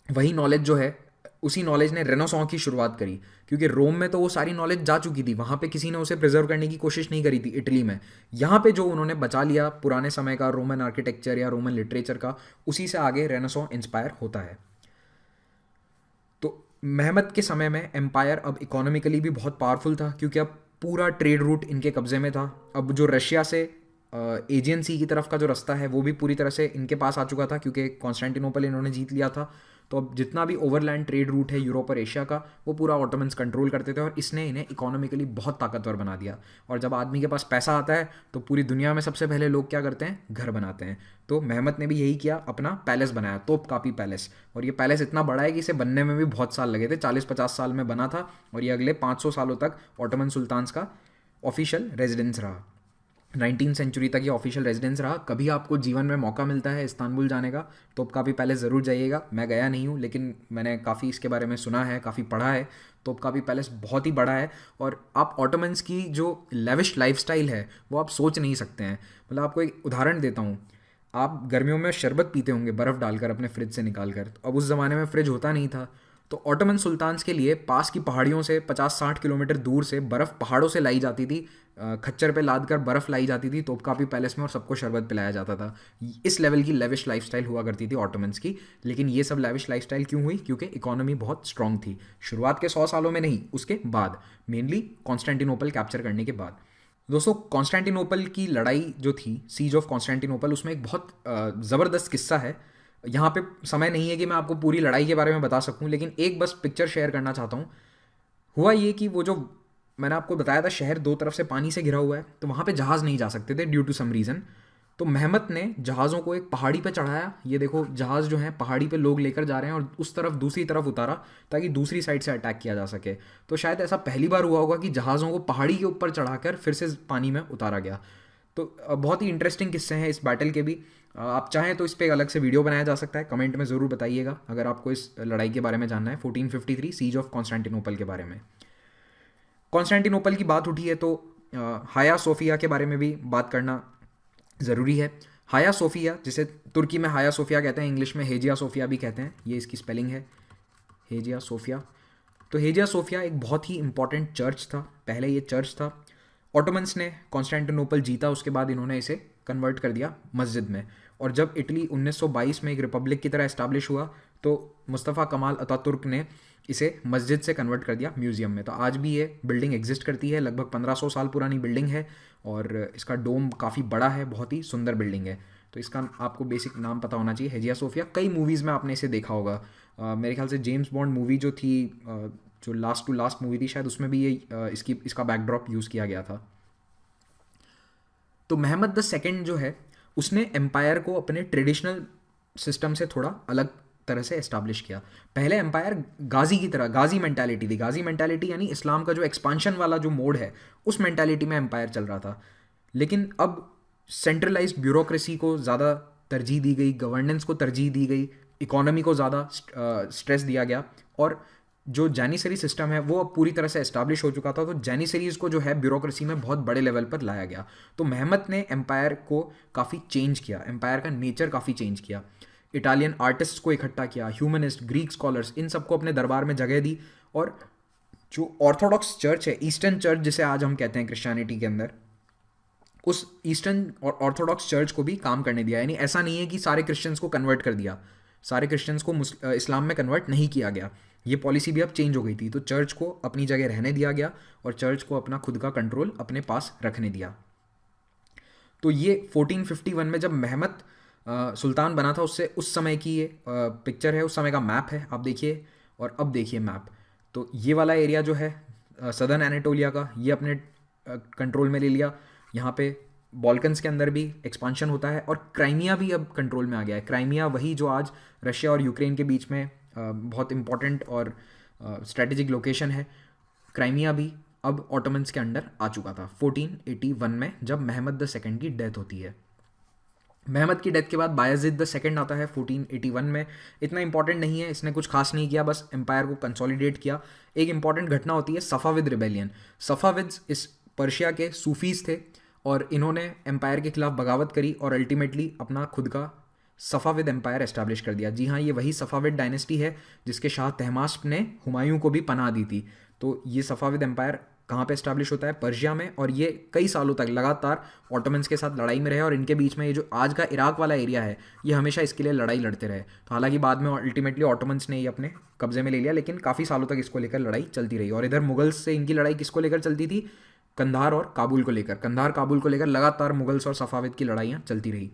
वही नॉलेज जो है, उसी नॉलेज ने रेनेसां की शुरुआत करी, क्योंकि रोम में तो वो सारी नॉलेज जा चुकी थी, वहाँ पे किसी ने उसे प्रिजर्व करने की कोशिश नहीं करी थी। इटली में यहाँ पे जो उन्होंने बचा लिया पुराने समय का रोमन आर्किटेक्चर या रोमन लिटरेचर का, उसी से आगे रेनेसां इंस्पायर होता है। तो महमद के समय में एम्पायर अब इकोनॉमिकली भी बहुत पावरफुल था, क्योंकि अब पूरा ट्रेड रूट इनके कब्जे में था। अब जो रशिया से एजियन सी की तरफ का जो रास्ता है वो भी पूरी तरह से इनके पास आ चुका था, क्योंकि कॉन्स्टेंटिनोपल इन्होंने जीत लिया था। तो अब जितना भी ओवरलैंड ट्रेड रूट है यूरोप और एशिया का, वो पूरा ऑटोमन्स कंट्रोल करते थे और इसने इन्हें इकोनॉमिकली बहुत ताकतवर बना दिया। और जब आदमी के पास पैसा आता है तो पूरी दुनिया में सबसे पहले लोग क्या करते हैं, घर बनाते हैं। तो महमद ने भी यही किया, अपना पैलेस बनाया, तोपकापी पैलेस। और ये पैलेस इतना बड़ा है कि इसे बनने में भी बहुत साल लगे थे, 40-50 साल में बना था। और ये अगले 500 सालों तक ऑटोमन सुल्तान्स का ऑफिशियल रेजिडेंस रहा। 19वीं सेंचुरी तक ये ऑफिशियल रेजिडेंस रहा। कभी आपको जीवन में मौका मिलता है इस्तांबुल जाने का, तोपकापी पैलेस ज़रूर जाइएगा। मैं गया नहीं हूँ, लेकिन मैंने काफ़ी इसके बारे में सुना है, काफ़ी पढ़ा है। तोपकापी पैलेस बहुत ही बड़ा है और आप ऑटोमन्स की जो लेविश लाइफस्टाइल है वो आप सोच नहीं सकते हैं। मतलब आपको एक उदाहरण देता हूँ, आप गर्मियों में शरबत पीते होंगे बर्फ़ डालकर अपने फ्रिज से निकाल कर। तो अब उस ज़माने में फ्रिज होता नहीं था, तो ऑटोमन सुल्तान्स के लिए पास की पहाड़ियों से 50-60 किलोमीटर दूर से बर्फ़ पहाड़ों से लाई जाती थी, खच्चर पे लाद कर बर्फ़ लाई जाती थी तोपकापी पैलेस में और सबको शरबत पिलाया जाता था। इस लेवल की लेविश लाइफस्टाइल हुआ करती थी ऑटोमन्स की। लेकिन ये सब लेविश लाइफस्टाइल क्यों हुई? क्योंकि इकोनॉमी बहुत स्ट्रांग थी। शुरुआत के 100 सालों में नहीं, उसके बाद, मेनली कॉन्स्टेंटिनोपल कैप्चर करने के बाद। दोस्तों, कॉन्स्टेंटिनोपल की लड़ाई जो थी, सीज ऑफ कॉन्स्टेंटिनोपल, उसमें एक बहुत ज़बरदस्त किस्सा है। यहाँ पे समय नहीं है कि मैं आपको पूरी लड़ाई के बारे में बता सकूँ, लेकिन एक बस पिक्चर शेयर करना चाहता हूँ। हुआ ये कि वो जो मैंने आपको बताया था शहर दो तरफ से पानी से घिरा हुआ है, तो वहाँ पे जहाज़ नहीं जा सकते थे ड्यू टू सम रीज़न। तो मेहमत ने जहाज़ों को एक पहाड़ी पे चढ़ाया, ये देखो जहाज़ जो है पहाड़ी पे लोग लेकर जा रहे हैं, और उस तरफ दूसरी तरफ उतारा ताकि दूसरी साइड से अटैक किया जा सके। तो शायद ऐसा पहली बार हुआ होगा कि जहाज़ों को पहाड़ी के ऊपर चढ़ाकर फिर से पानी में उतारा गया। तो बहुत ही इंटरेस्टिंग किस्से हैं इस बैटल के भी। आप चाहें तो इस पर एक अलग से वीडियो बनाया जा सकता है, कमेंट में ज़रूर बताइएगा अगर आपको इस लड़ाई के बारे में जानना है, 1453 सीज ऑफ कॉन्स्टेंटिनोपल के बारे में। कॉन्स्टेंटिनोपल की बात उठी है तो हाया सोफिया के बारे में भी बात करना ज़रूरी है। हाया सोफिया, जिसे तुर्की में हाया सोफिया कहते हैं, इंग्लिश में हेजिया सोफिया भी कहते हैं, ये इसकी स्पेलिंग है, हेजिया सोफिया। तो हेजिया सोफिया एक बहुत ही इंपॉर्टेंट चर्च था, पहले ये चर्च था। ऑटोमन्स ने कॉन्स्टेंटिनोपल जीता, उसके बाद इन्होंने इसे कन्वर्ट कर दिया मस्जिद में। और जब इटली 1922 में एक रिपब्लिक की तरह इस्टाब्लिश हुआ तो मुस्तफ़ा कमाल अतातुर्क ने इसे मस्जिद से कन्वर्ट कर दिया म्यूज़ियम में। तो आज भी ये बिल्डिंग एग्जिस्ट करती है, लगभग 1500 साल पुरानी बिल्डिंग है, और इसका डोम काफ़ी बड़ा है, बहुत ही सुंदर बिल्डिंग है। तो इसका आपको बेसिक नाम पता होना चाहिए, हेजिया सोफिया। कई मूवीज़ में आपने इसे देखा होगा, मेरे ख्याल से जेम्स बॉन्ड मूवी जो थी, जो लास्ट टू लास्ट मूवी थी शायद, उसमें भी ये इसका बैकड्रॉप यूज़ किया गया था। तो महमद द सेकेंड जो है, उसने एम्पायर को अपने ट्रेडिशनल सिस्टम से थोड़ा अलग तरह से एस्टाब्लिश किया। पहले एम्पायर गाजी की तरह, गाजी मेंटालिटी थी, गाजी मेंटालिटी यानी इस्लाम का जो एक्सपांशन वाला जो मोड है, उस मेंटालिटी में एम्पायर चल रहा था। लेकिन अब सेंट्रलाइज्ड ब्यूरोक्रेसी को ज़्यादा तरजीह दी गई, गवर्नेंस को तरजीह दी गई, इकोनॉमी को ज़्यादा स्ट्रेस दिया गया, और जो जैनिसरी सिस्टम है वो अब पूरी तरह से एस्टाब्लिश हो चुका था। तो जैनिसरीज को जो है ब्यूरोक्रेसी में बहुत बड़े लेवल पर लाया गया। तो महमद ने एम्पायर को काफ़ी चेंज किया, एम्पायर का नेचर काफ़ी चेंज किया। इटालियन आर्टिस्ट्स को इकट्ठा किया, ह्यूमनिस्ट, ग्रीक स्कॉलर्स, इन सबको अपने दरबार में जगह दी। और जो ऑर्थोडॉक्स चर्च है, ईस्टर्न चर्च जिसे आज हम कहते हैं क्रिश्चियनिटी के अंदर, उस ईस्टर्न और ऑर्थोडॉक्स चर्च को भी काम करने दिया। यानी ऐसा नहीं है कि सारे क्रिश्चियंस को कन्वर्ट कर दिया, सारे क्रिश्चियंस को इस्लाम में कन्वर्ट नहीं किया गया। ये पॉलिसी भी अब चेंज हो गई थी। तो चर्च को अपनी जगह रहने दिया गया और चर्च को अपना खुद का कंट्रोल अपने पास रखने दिया। तो ये 1451 में जब महमद सुल्तान बना था, उससे उस समय की ये पिक्चर है, उस समय का मैप है, आप देखिए। और अब देखिए मैप, तो ये वाला एरिया जो है सदर्न एनाटोलिया का, ये अपने कंट्रोल में ले लिया। यहाँ पे बॉल्कन्स के अंदर भी एक्सपांशन होता है, और क्राइमिया भी अब कंट्रोल में आ गया है। क्राइमिया वही जो आज रशिया और यूक्रेन के बीच में बहुत इंपॉर्टेंट और स्ट्रेटेजिक लोकेशन है। क्राइमिया भी अब ऑटोमन्स के अंडर आ चुका था 1481 में, जब महमद द सेकेंड की डेथ होती है। महमद की डेथ के बाद बायजीद द सेकेंड आता है 1481 में। इतना इंपॉर्टेंट नहीं है, इसने कुछ खास नहीं किया, बस एम्पायर को कंसोलिडेट किया। एक इंपॉर्टेंट घटना होती है सफ़ाविद रिबेलियन। सफ़ाविद्स इस पर्शिया के सूफीज़ थे, और इन्होंने एम्पायर के खिलाफ बगावत करी और अल्टीमेटली अपना खुद का सफ़ाविद एम्पायर एस्टैब्लिश कर दिया। जी हाँ, ये वही सफ़ाविद डायनेस्टी है जिसके शाह तहमास्प ने हुमायूं को भी पनाह दी थी। तो ये सफ़ाविद एम्पायर कहाँ पे एस्टैब्लिश होता है? पर्शिया में। और ये कई सालों तक लगातार ऑटोमन्स के साथ लड़ाई में रहे, और इनके बीच में ये जो आज का इराक वाला एरिया है, ये हमेशा इसके लिए लड़ाई लड़ते रहे। तो हालांकि बाद में अल्टीमेटली ऑटोमन्स ने ये अपने कब्जे में ले लिया, लेकिन काफ़ी सालों तक इसको लेकर लड़ाई चलती रही। और इधर मुगल्स से इनकी लड़ाई किसको लेकर चलती थी? कंधार और काबुल को लेकर। कंधार काबुल को लेकर लगातार मुगल्स और सफ़ाविद की लड़ाइयाँ चलती रही।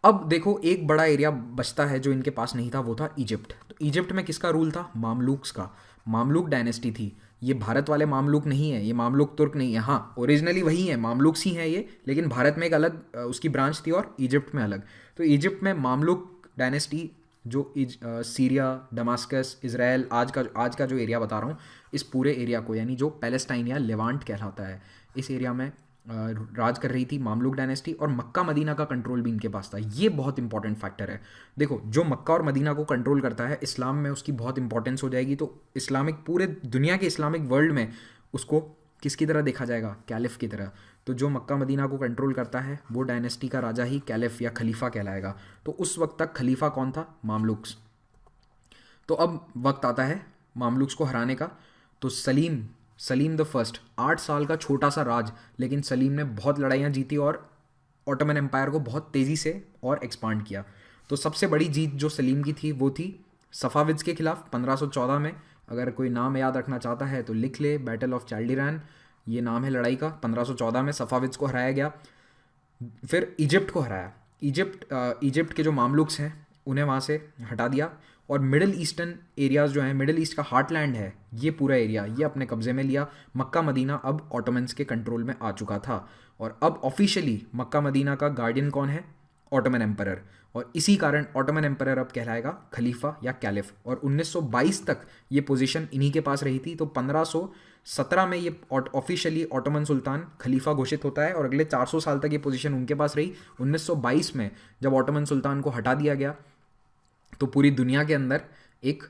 अब देखो, एक बड़ा एरिया बचता है जो इनके पास नहीं था, वो था इजिप्ट। तो इजिप्ट में किसका रूल था? मामलुक्स का। मामलुक डायनेस्टी थी। ये भारत वाले मामलुक नहीं है, ये मामलुक तुर्क नहीं है। हाँ, ओरिजिनली वही है, मामलुक्स ही हैं ये, लेकिन भारत में एक अलग उसकी ब्रांच थी और इजिप्ट में अलग। तो इजिप्ट में मामलुक डायनेस्टी, जो सीरिया, दमास्कस, इज़राइल, आज का जो एरिया बता रहा हूँ, इस पूरे एरिया को, यानी जो पैलेस्टाइन या लेवांट कहलाता है, इस एरिया में राज कर रही थी मामलुक डायनेस्टी। और मक्का मदीना का कंट्रोल भी इनके पास था। ये बहुत इंपॉर्टेंट फैक्टर है। देखो, जो मक्का और मदीना को कंट्रोल करता है, इस्लाम में उसकी बहुत इंपॉर्टेंस हो जाएगी। तो इस्लामिक, पूरे दुनिया के इस्लामिक वर्ल्ड में उसको किसकी तरह देखा जाएगा? कैलिफ की तरह। तो जो मक्का मदीना को कंट्रोल करता है, वो डायनेस्टी का राजा ही कैलिफ या खलीफा कहलाएगा। तो उस वक्त तक खलीफा कौन था? मामलुक्स। तो अब वक्त आता है मामलुक्स को हराने का। तो सलीम द फर्स्ट, 8 साल का छोटा सा राज, लेकिन सलीम ने बहुत लड़ाइयाँ जीती और ऑटोमन एम्पायर को बहुत तेज़ी से और एक्सपांड किया। तो सबसे बड़ी जीत जो सलीम की थी, वो थी सफ़ाविद्स के खिलाफ 1514 में। अगर कोई नाम याद रखना चाहता है तो लिख ले, बैटल ऑफ चाल्डिरान, ये नाम है लड़ाई का। 1514 में सफ़ाविद्स को हराया गया। फिर इजिप्ट को हराया। इजिप्ट के जो मामलुक्स हैं उन्हें वहाँ से हटा दिया और मिडिल ईस्टर्न एरियाज़ जो हैं, मिडिल ईस्ट का हार्टलैंड है, ये पूरा एरिया ये अपने कब्ज़े में लिया। मक्का मदीना अब ऑटोमन्स के कंट्रोल में आ चुका था और अब ऑफिशियली मक्का मदीना का गार्डियन कौन है? Ottoman emperor. और इसी कारण ऑटोमन एम्परर अब कहलाएगा खलीफा या कैलिफ। और 1922 तक ये पोजीशन इन्हीं के पास रही थी। तो 1517 में ये ऑफिशियली ऑटोमन सुल्तान खलीफा घोषित होता है और अगले 400 साल तक ये पोजीशन उनके पास रही। 1922 में जब ऑटोमन सुल्तान को हटा दिया गया तो पूरी दुनिया के अंदर एक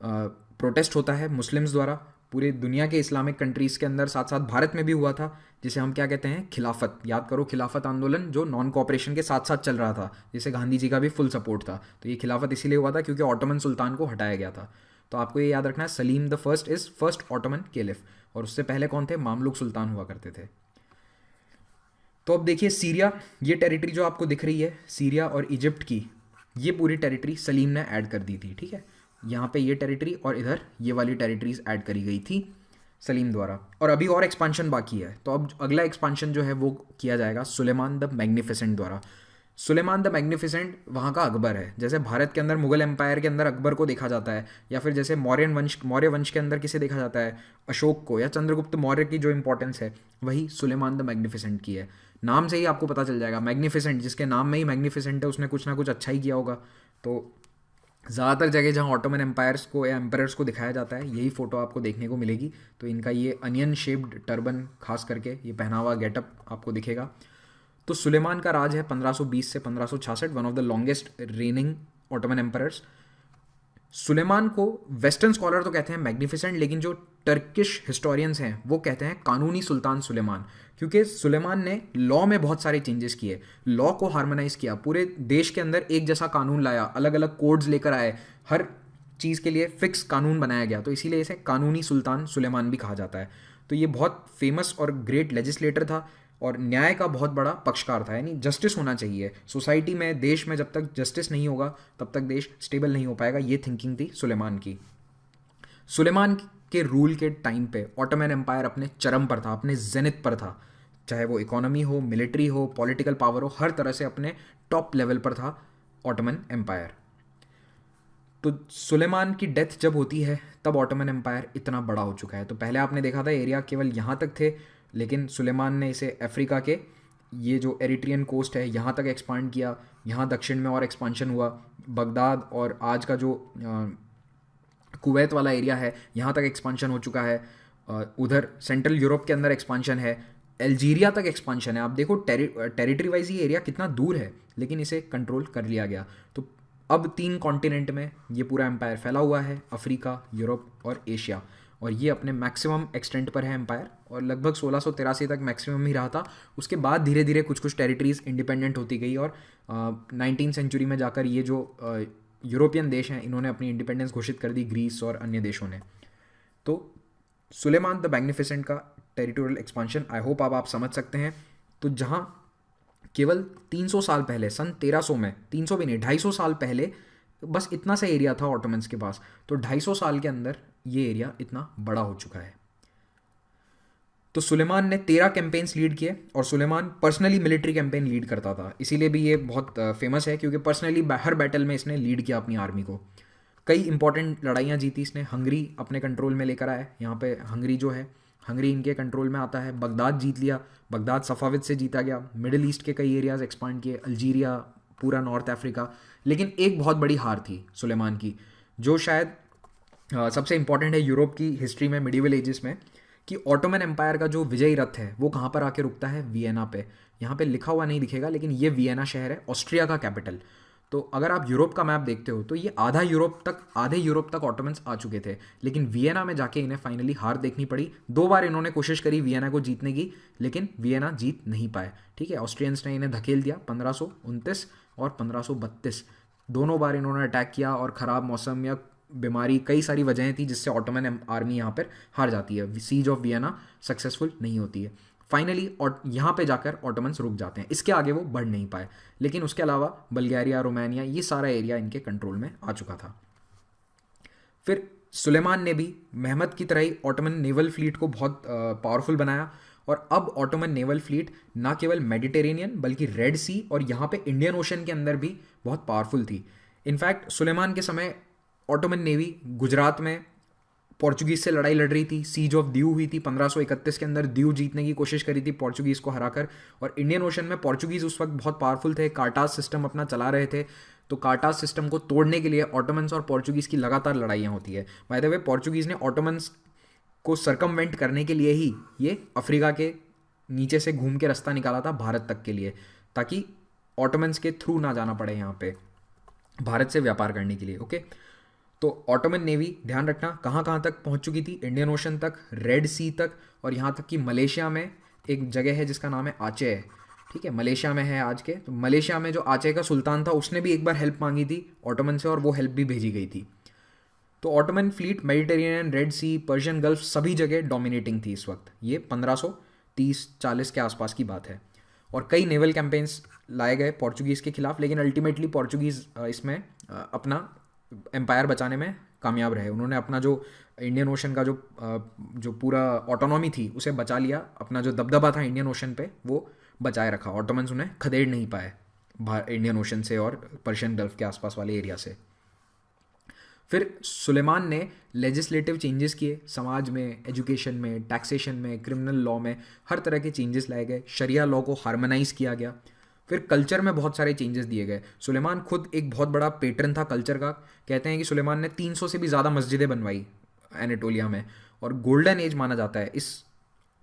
प्रोटेस्ट होता है मुस्लिम्स द्वारा। पूरी दुनिया के इस्लामिक कंट्रीज़ के अंदर, साथ साथ भारत में भी हुआ था, जिसे हम क्या कहते हैं? खिलाफत। याद करो, खिलाफत आंदोलन जो नॉन कोऑपरेशन के साथ साथ चल रहा था, जिसे गांधी जी का भी फुल सपोर्ट था। तो ये खिलाफत इसीलिए हुआ था क्योंकि ऑटोमन सुल्तान को हटाया गया था। तो आपको ये याद रखना है, Salim the first is first Ottoman caliph. और उससे पहले कौन थे? मामलुक सुल्तान हुआ करते थे। तो अब देखिए सीरिया, ये टेरिटरी जो आपको दिख रही है, सीरिया और इजिप्ट की, ये पूरी टेरिटरी सलीम ने ऐड कर दी थी। ठीक है, यहाँ पे ये टेरिटरी और इधर ये वाली टेरिटरीज ऐड करी गई थी सलीम द्वारा। और अभी और एक्सपांशन बाकी है। तो अब अगला एक्सपांशन जो है वो किया जाएगा सुलेमान द मैग्निफिसेंट द्वारा। सुलेमान द मैग्निफिसेंट वहाँ का अकबर है। जैसे भारत के अंदर मुगल एम्पायर के अंदर अकबर को देखा जाता है, या फिर जैसे मौर्य वंश के अंदर किसे देखा जाता है? अशोक को या चंद्रगुप्त मौर्य की जो इंपॉर्टेंस है वही सुलेमान द मैग्निफिसेंट की है। नाम से ही आपको पता चल जाएगा, मैग्निफिसेंट, जिसके नाम में ही मैग्निफिसेंट है उसने कुछ ना कुछ अच्छा ही किया होगा। तो ज़्यादातर जगह जहाँ ऑटोमन एम्पायर्स को या एम्परर्स को दिखाया जाता है यही फ़ोटो आपको देखने को मिलेगी। तो इनका ये अनियन शेप्ड टर्बन, खास करके ये पहना हुआ गेटअप आपको दिखेगा। तो सुलेमान का राज है 1520 से 1566, one of the longest reigning Ottoman emperors. Suleiman को वेस्टर्न स्कॉलर तो कहते हैं मैग्निफिसेंट, लेकिन जो टर्किश हिस्टोरियंस हैं वो कहते हैं कानूनी सुल्तान सुलेमान, क्योंकि सुलेमान ने लॉ में बहुत सारे चेंजेस किए, लॉ को हार्मोनाइज किया, पूरे देश के अंदर एक जैसा कानून लाया, अलग अलग कोड्स लेकर आए, हर चीज़ के लिए फिक्स कानून बनाया गया। तो इसीलिए इसे कानूनी सुल्तान सुलेमान भी कहा जाता है। तो ये बहुत फेमस और ग्रेट लेजिस्लेटर था और न्याय का बहुत बड़ा पक्षकार था, यानी जस्टिस होना चाहिए सोसाइटी में, देश में। जब तक जस्टिस नहीं होगा तब तक देश स्टेबल नहीं हो पाएगा, ये थिंकिंग थी सुलेमान की। सुलेमान के रूल के टाइम पे ऑटोमन एम्पायर अपने चरम पर था, अपने जेनिथ पर था, चाहे वो इकोनॉमी हो, मिलिट्री हो, पॉलिटिकल पावर हो, हर तरह से अपने टॉप लेवल पर था ऑटोमन एम्पायर। तो सुलेमान की डेथ जब होती है तब ऑटोमन एम्पायर इतना बड़ा हो चुका है। तो पहले आपने देखा था एरिया केवल यहाँ तक थे, लेकिन सुलेमान ने इसे अफ्रीका के ये जो एरिट्रियन कोस्ट है यहाँ तक एक्सपांड किया, यहाँ दक्षिण में और एक्सपांशन हुआ, बगदाद और आज का जो कुवैत वाला एरिया है यहाँ तक एक्सपांशन हो चुका है, उधर सेंट्रल यूरोप के अंदर एक्सपांशन है, अल्जीरिया तक एक्सपांशन है। आप देखो टेरिटरी वाइज ये एरिया कितना दूर है, लेकिन इसे कंट्रोल कर लिया गया। तो अब 3 कॉन्टिनेंट में ये पूरा एम्पायर फैला हुआ है, अफ्रीका, यूरोप और एशिया, और ये अपने मैक्सिमम एक्सटेंट पर है एम्पायर, और लगभग 1683 तक मैक्सिमम ही रहा था। उसके बाद धीरे धीरे कुछ कुछ टेरिटरीज इंडिपेंडेंट होती गई और 19th सेंचुरी में जाकर ये जो यूरोपियन देश हैं इन्होंने अपनी इंडिपेंडेंस घोषित कर दी, ग्रीस और अन्य देशों ने। तो सुलेमान द मैग्निफिसेंट का टेरिटोरियल एक्सपांशन आई होप आप समझ सकते हैं। तो जहाँ केवल 300 साल पहले, सन 1300 में, 300 भी नहीं 250 साल पहले बस इतना सा एरिया था ऑटोमन्स के पास, तो 250 साल के अंदर ये एरिया इतना बड़ा हो चुका है। तो सुलेमान ने 13 कैंपेन्स लीड किए और Suleiman personally military campaign lead करता था, इसीलिए भी ये बहुत फेमस है क्योंकि पर्सनली हर बैटल में इसने लीड किया अपनी आर्मी को। कई इंपॉर्टेंट लड़ाइयाँ जीती इसने, हंगरी अपने कंट्रोल में लेकर आए, यहाँ पे हंगरी जो है हंगरी इनके कंट्रोल में आता है, बगदाद जीत लिया, बगदाद सफाविद से जीता गया, मिडिल ईस्ट के कई एरियाज एक्सपांड किए, अल्जीरिया, पूरा नॉर्थ अफ्रीका। लेकिन एक बहुत बड़ी हार थी सुलेमान की, जो शायद सबसे इंपॉर्टेंट है यूरोप की हिस्ट्री में, मिडिवल एजेस में, कि ऑटोमन एम्पायर का जो विजयी रथ है वो कहाँ पर आके रुकता है? वियना पे। यहाँ पे लिखा हुआ नहीं दिखेगा, लेकिन ये वियना शहर है, ऑस्ट्रिया का कैपिटल। तो अगर आप यूरोप का मैप देखते हो तो ये आधे यूरोप तक ऑटोमन्स आ चुके थे, लेकिन वियना में जाके इन्हें फाइनली हार देखनी पड़ी। 2 बार इन्होंने कोशिश करी वियना को जीतने की, लेकिन वियना जीत नहीं पाए। ठीक है, ऑस्ट्रियंस ने इन्हें धकेल दिया 1529 और 1532। दोनों बार इन्होंने अटैक किया और ख़राब मौसम या बीमारी, कई सारी वजहें थी जिससे ऑटोमन आर्मी यहाँ पर हार जाती है, सीज ऑफ वियना सक्सेसफुल नहीं होती है। फाइनली और यहाँ पे जाकर ऑटोमन्स रुक जाते हैं, इसके आगे वो बढ़ नहीं पाए। लेकिन उसके अलावा बल्गारिया, रोमानिया, ये सारा एरिया इनके कंट्रोल में आ चुका था। फिर सुलेमान ने भी मेहमद की तरह ही ऑटोमन नेवल फ्लीट को बहुत पावरफुल बनाया और अब ऑटोमन नेवल फ्लीट ना केवल मेडिटेरेनियन बल्कि रेड सी और यहाँ पे इंडियन ओशन के अंदर भी बहुत पावरफुल थी। इनफैक्ट सुलेमान के समय ऑटोमन नेवी गुजरात में पोर्चुगीज से लड़ाई लड़ रही थी, सीज ऑफ दीव हुई थी 1531 के अंदर, दीव जीतने की कोशिश करी थी पोर्चुगीज को हराकर। और इंडियन ओशन में पोर्चुगीज उस वक्त बहुत पावरफुल थे, कार्टाज सिस्टम अपना चला रहे थे, तो कार्टाज सिस्टम को तोड़ने के लिए ऑटोमन्स और पोर्चुगीज की लगातार लड़ाइयाँ होती है। बाय द वे पोर्चुगीज ने ऑटोमन्स को सरकमवेंट करने के लिए ही ये अफ्रीका के नीचे से घूम के रास्ता निकाला था भारत तक के लिए, ताकि ऑटोमन्स के थ्रू ना जाना पड़े यहाँ पे भारत से व्यापार करने के लिए। ओके, तो ऑटोमन नेवी ध्यान रखना कहाँ कहाँ तक पहुँच चुकी थी, इंडियन ओशन तक, रेड सी तक, और यहाँ तक कि मलेशिया में एक जगह है जिसका नाम है आचे है, ठीक है, मलेशिया में है आज के। तो मलेशिया में जो आचे का सुल्तान था उसने भी एक बार हेल्प मांगी थी ऑटोमन से और वो हेल्प भी भेजी गई थी। तो ऑटोमन फ्लीट मेडिटेरेनियन, रेड सी, पर्शियन गल्फ सभी जगह डोमिनेटिंग थी इस वक्त। ये 1530-40 के आसपास की बात है। और कई नेवल कैंपेन्स लाए गए पोर्चुगीज़ के खिलाफ, लेकिन अल्टीमेटली पोर्चुगीज़ इसमें अपना एम्पायर बचाने में कामयाब रहे। उन्होंने अपना जो इंडियन ओशन का जो पूरा ऑटोनॉमी थी उसे बचा लिया, अपना जो दबदबा था इंडियन ओशन पे वो बचाए रखा। ऑटोमन्स उन्हें खदेड़ नहीं पाए इंडियन ओशन से और पर्शियन गल्फ के आसपास वाले एरिया से। फिर सुलेमान ने लेजिस्लेटिव चेंजेस किए, समाज में, एजुकेशन में, टैक्सेशन में, क्रिमिनल लॉ में हर तरह के चेंजेस लाए गए, शरिया लॉ को हार्मोनाइज किया गया। फिर कल्चर में बहुत सारे चेंजेस दिए गए। सुलेमान खुद एक बहुत बड़ा पेट्रन था कल्चर का। कहते हैं कि सुलेमान ने 300 से भी ज़्यादा मस्जिदें बनवाई एनाटोलिया में, और गोल्डन एज माना जाता है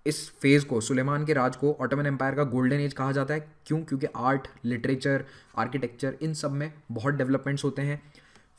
इस फेज़ को, सुलेमान के राज को ऑटोमन एम्पायर का गोल्डन एज कहा जाता है। क्यों? क्योंकि आर्ट, लिटरेचर, आर्किटेक्चर, इन सब में बहुत डेवलपमेंट्स होते हैं।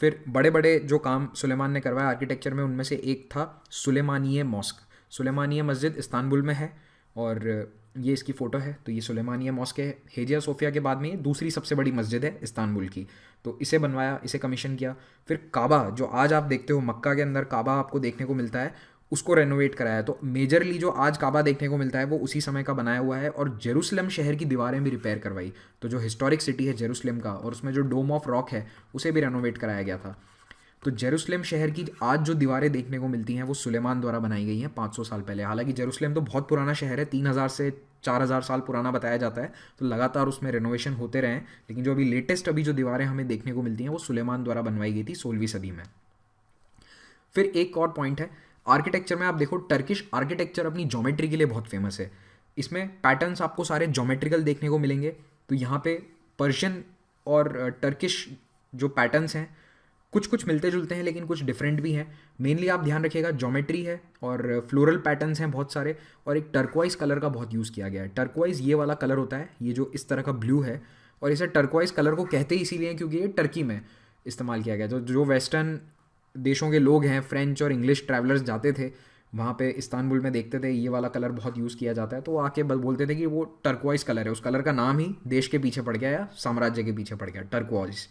फिर बड़े बड़े जो काम सुलेमान ने करवाया आर्किटेक्चर में, उनमें से एक था सुलेमानिये मॉस्क। सुलेमानिये मस्जिद इस्तांबुल में है और ये इसकी फ़ोटो है। तो ये सुलेमानिया मॉस्क है, हेजिया सोफिया के बाद में ये दूसरी सबसे बड़ी मस्जिद है इस्तांबुल की। तो इसे बनवाया, इसे कमीशन किया। फिर काबा, जो आज आप देखते हो मक्का के अंदर काबा आपको देखने को मिलता है, उसको रेनोवेट कराया। तो मेजरली जो आज काबा देखने को मिलता है वो उसी समय का बनाया हुआ है। और जेरूसलम शहर की दीवारें भी रिपेयर करवाई। तो जो हिस्टोरिक सिटी है जेरूसलम का, और उसमें जो डोम ऑफ रॉक है उसे भी रेनोवेट कराया गया था। तो जेरूसलम शहर की आज जो दीवारें देखने को मिलती हैं वो सुलेमान द्वारा बनाई गई हैं 500 साल पहले। हालांकि जेरूसलम तो बहुत पुराना शहर है, 3000 से 4000 साल पुराना बताया जाता है, तो लगातार उसमें रेनोवेशन होते रहे हैं। लेकिन जो अभी लेटेस्ट जो दीवारें हमें देखने को मिलती हैं वो सुलेमान द्वारा बनवाई गई थी 16वीं सदी में। फिर एक और पॉइंट है आर्किटेक्चर में, आप देखो टर्किश आर्किटेक्चर अपनी ज्योमेट्री के लिए बहुत फेमस है। इसमें पैटर्न्स आपको सारे ज्योमेट्रिकल देखने को मिलेंगे। तो यहाँ पे पर्शियन और टर्किश जो पैटर्न्स हैं कुछ कुछ मिलते जुलते हैं लेकिन कुछ डिफरेंट भी हैं। मेनली आप ध्यान रखिएगा ज्योमेट्री है और फ्लोरल पैटर्न्स हैं बहुत सारे, और एक टर्कवाइज कलर का बहुत यूज़ किया गया है। टर्कवाइज ये वाला कलर होता है, ये जो इस तरह का ब्लू है, और इसे टर्कवाइज कलर को कहते ही इसीलिए क्योंकि ये टर्की में इस्तेमाल किया गया। तो जो वेस्टर्न देशों के लोग हैं, फ्रेंच और इंग्लिश ट्रैवलर्स जाते थे वहाँ पे इस्तांबुल में, देखते थे ये वाला कलर बहुत यूज़ किया जाता है, तो वो आके बोलते थे कि वो टर्कवाइज कलर है। उस कलर का नाम ही देश के पीछे पड़ गया या साम्राज्य के पीछे पड़ गया, टर्कवाइज।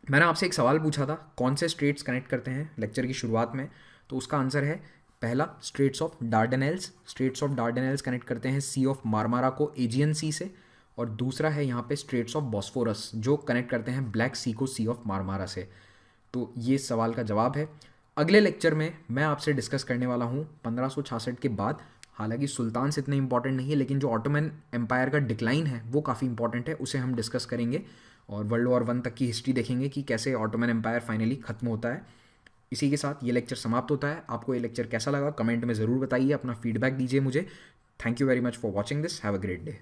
मैंने आपसे एक सवाल पूछा था कौन से स्ट्रेट्स कनेक्ट करते हैं लेक्चर की शुरुआत में, तो उसका आंसर है पहला straits of Dardanelles. Straits of Dardanelles connect करते हैं सी ऑफ मारमारा को एजियन सी से, और दूसरा है यहाँ पे स्ट्रेट्स ऑफ बॉस्फोरस जो कनेक्ट करते हैं ब्लैक सी को सी ऑफ मारमारा से। तो ये सवाल का जवाब है। अगले लेक्चर में मैं आपसे डिस्कस करने वाला हूँ 1566 के बाद। हालांकि सुल्तान से इतने इंपॉर्टेंट नहीं है, लेकिन जो ऑटोमन एम्पायर का डिक्लाइन है वो काफ़ी इंपॉर्टेंट है, उसे हम डिस्कस करेंगे। और वर्ल्ड वॉर 1 तक की हिस्ट्री देखेंगे कि कैसे ऑटोमन एम्पायर फाइनली खत्म होता है। इसी के साथ ये लेक्चर समाप्त होता है। आपको ये लेक्चर कैसा लगा कमेंट में ज़रूर बताइए, अपना फीडबैक दीजिए मुझे। Thank you very much for watching this. Have a great day.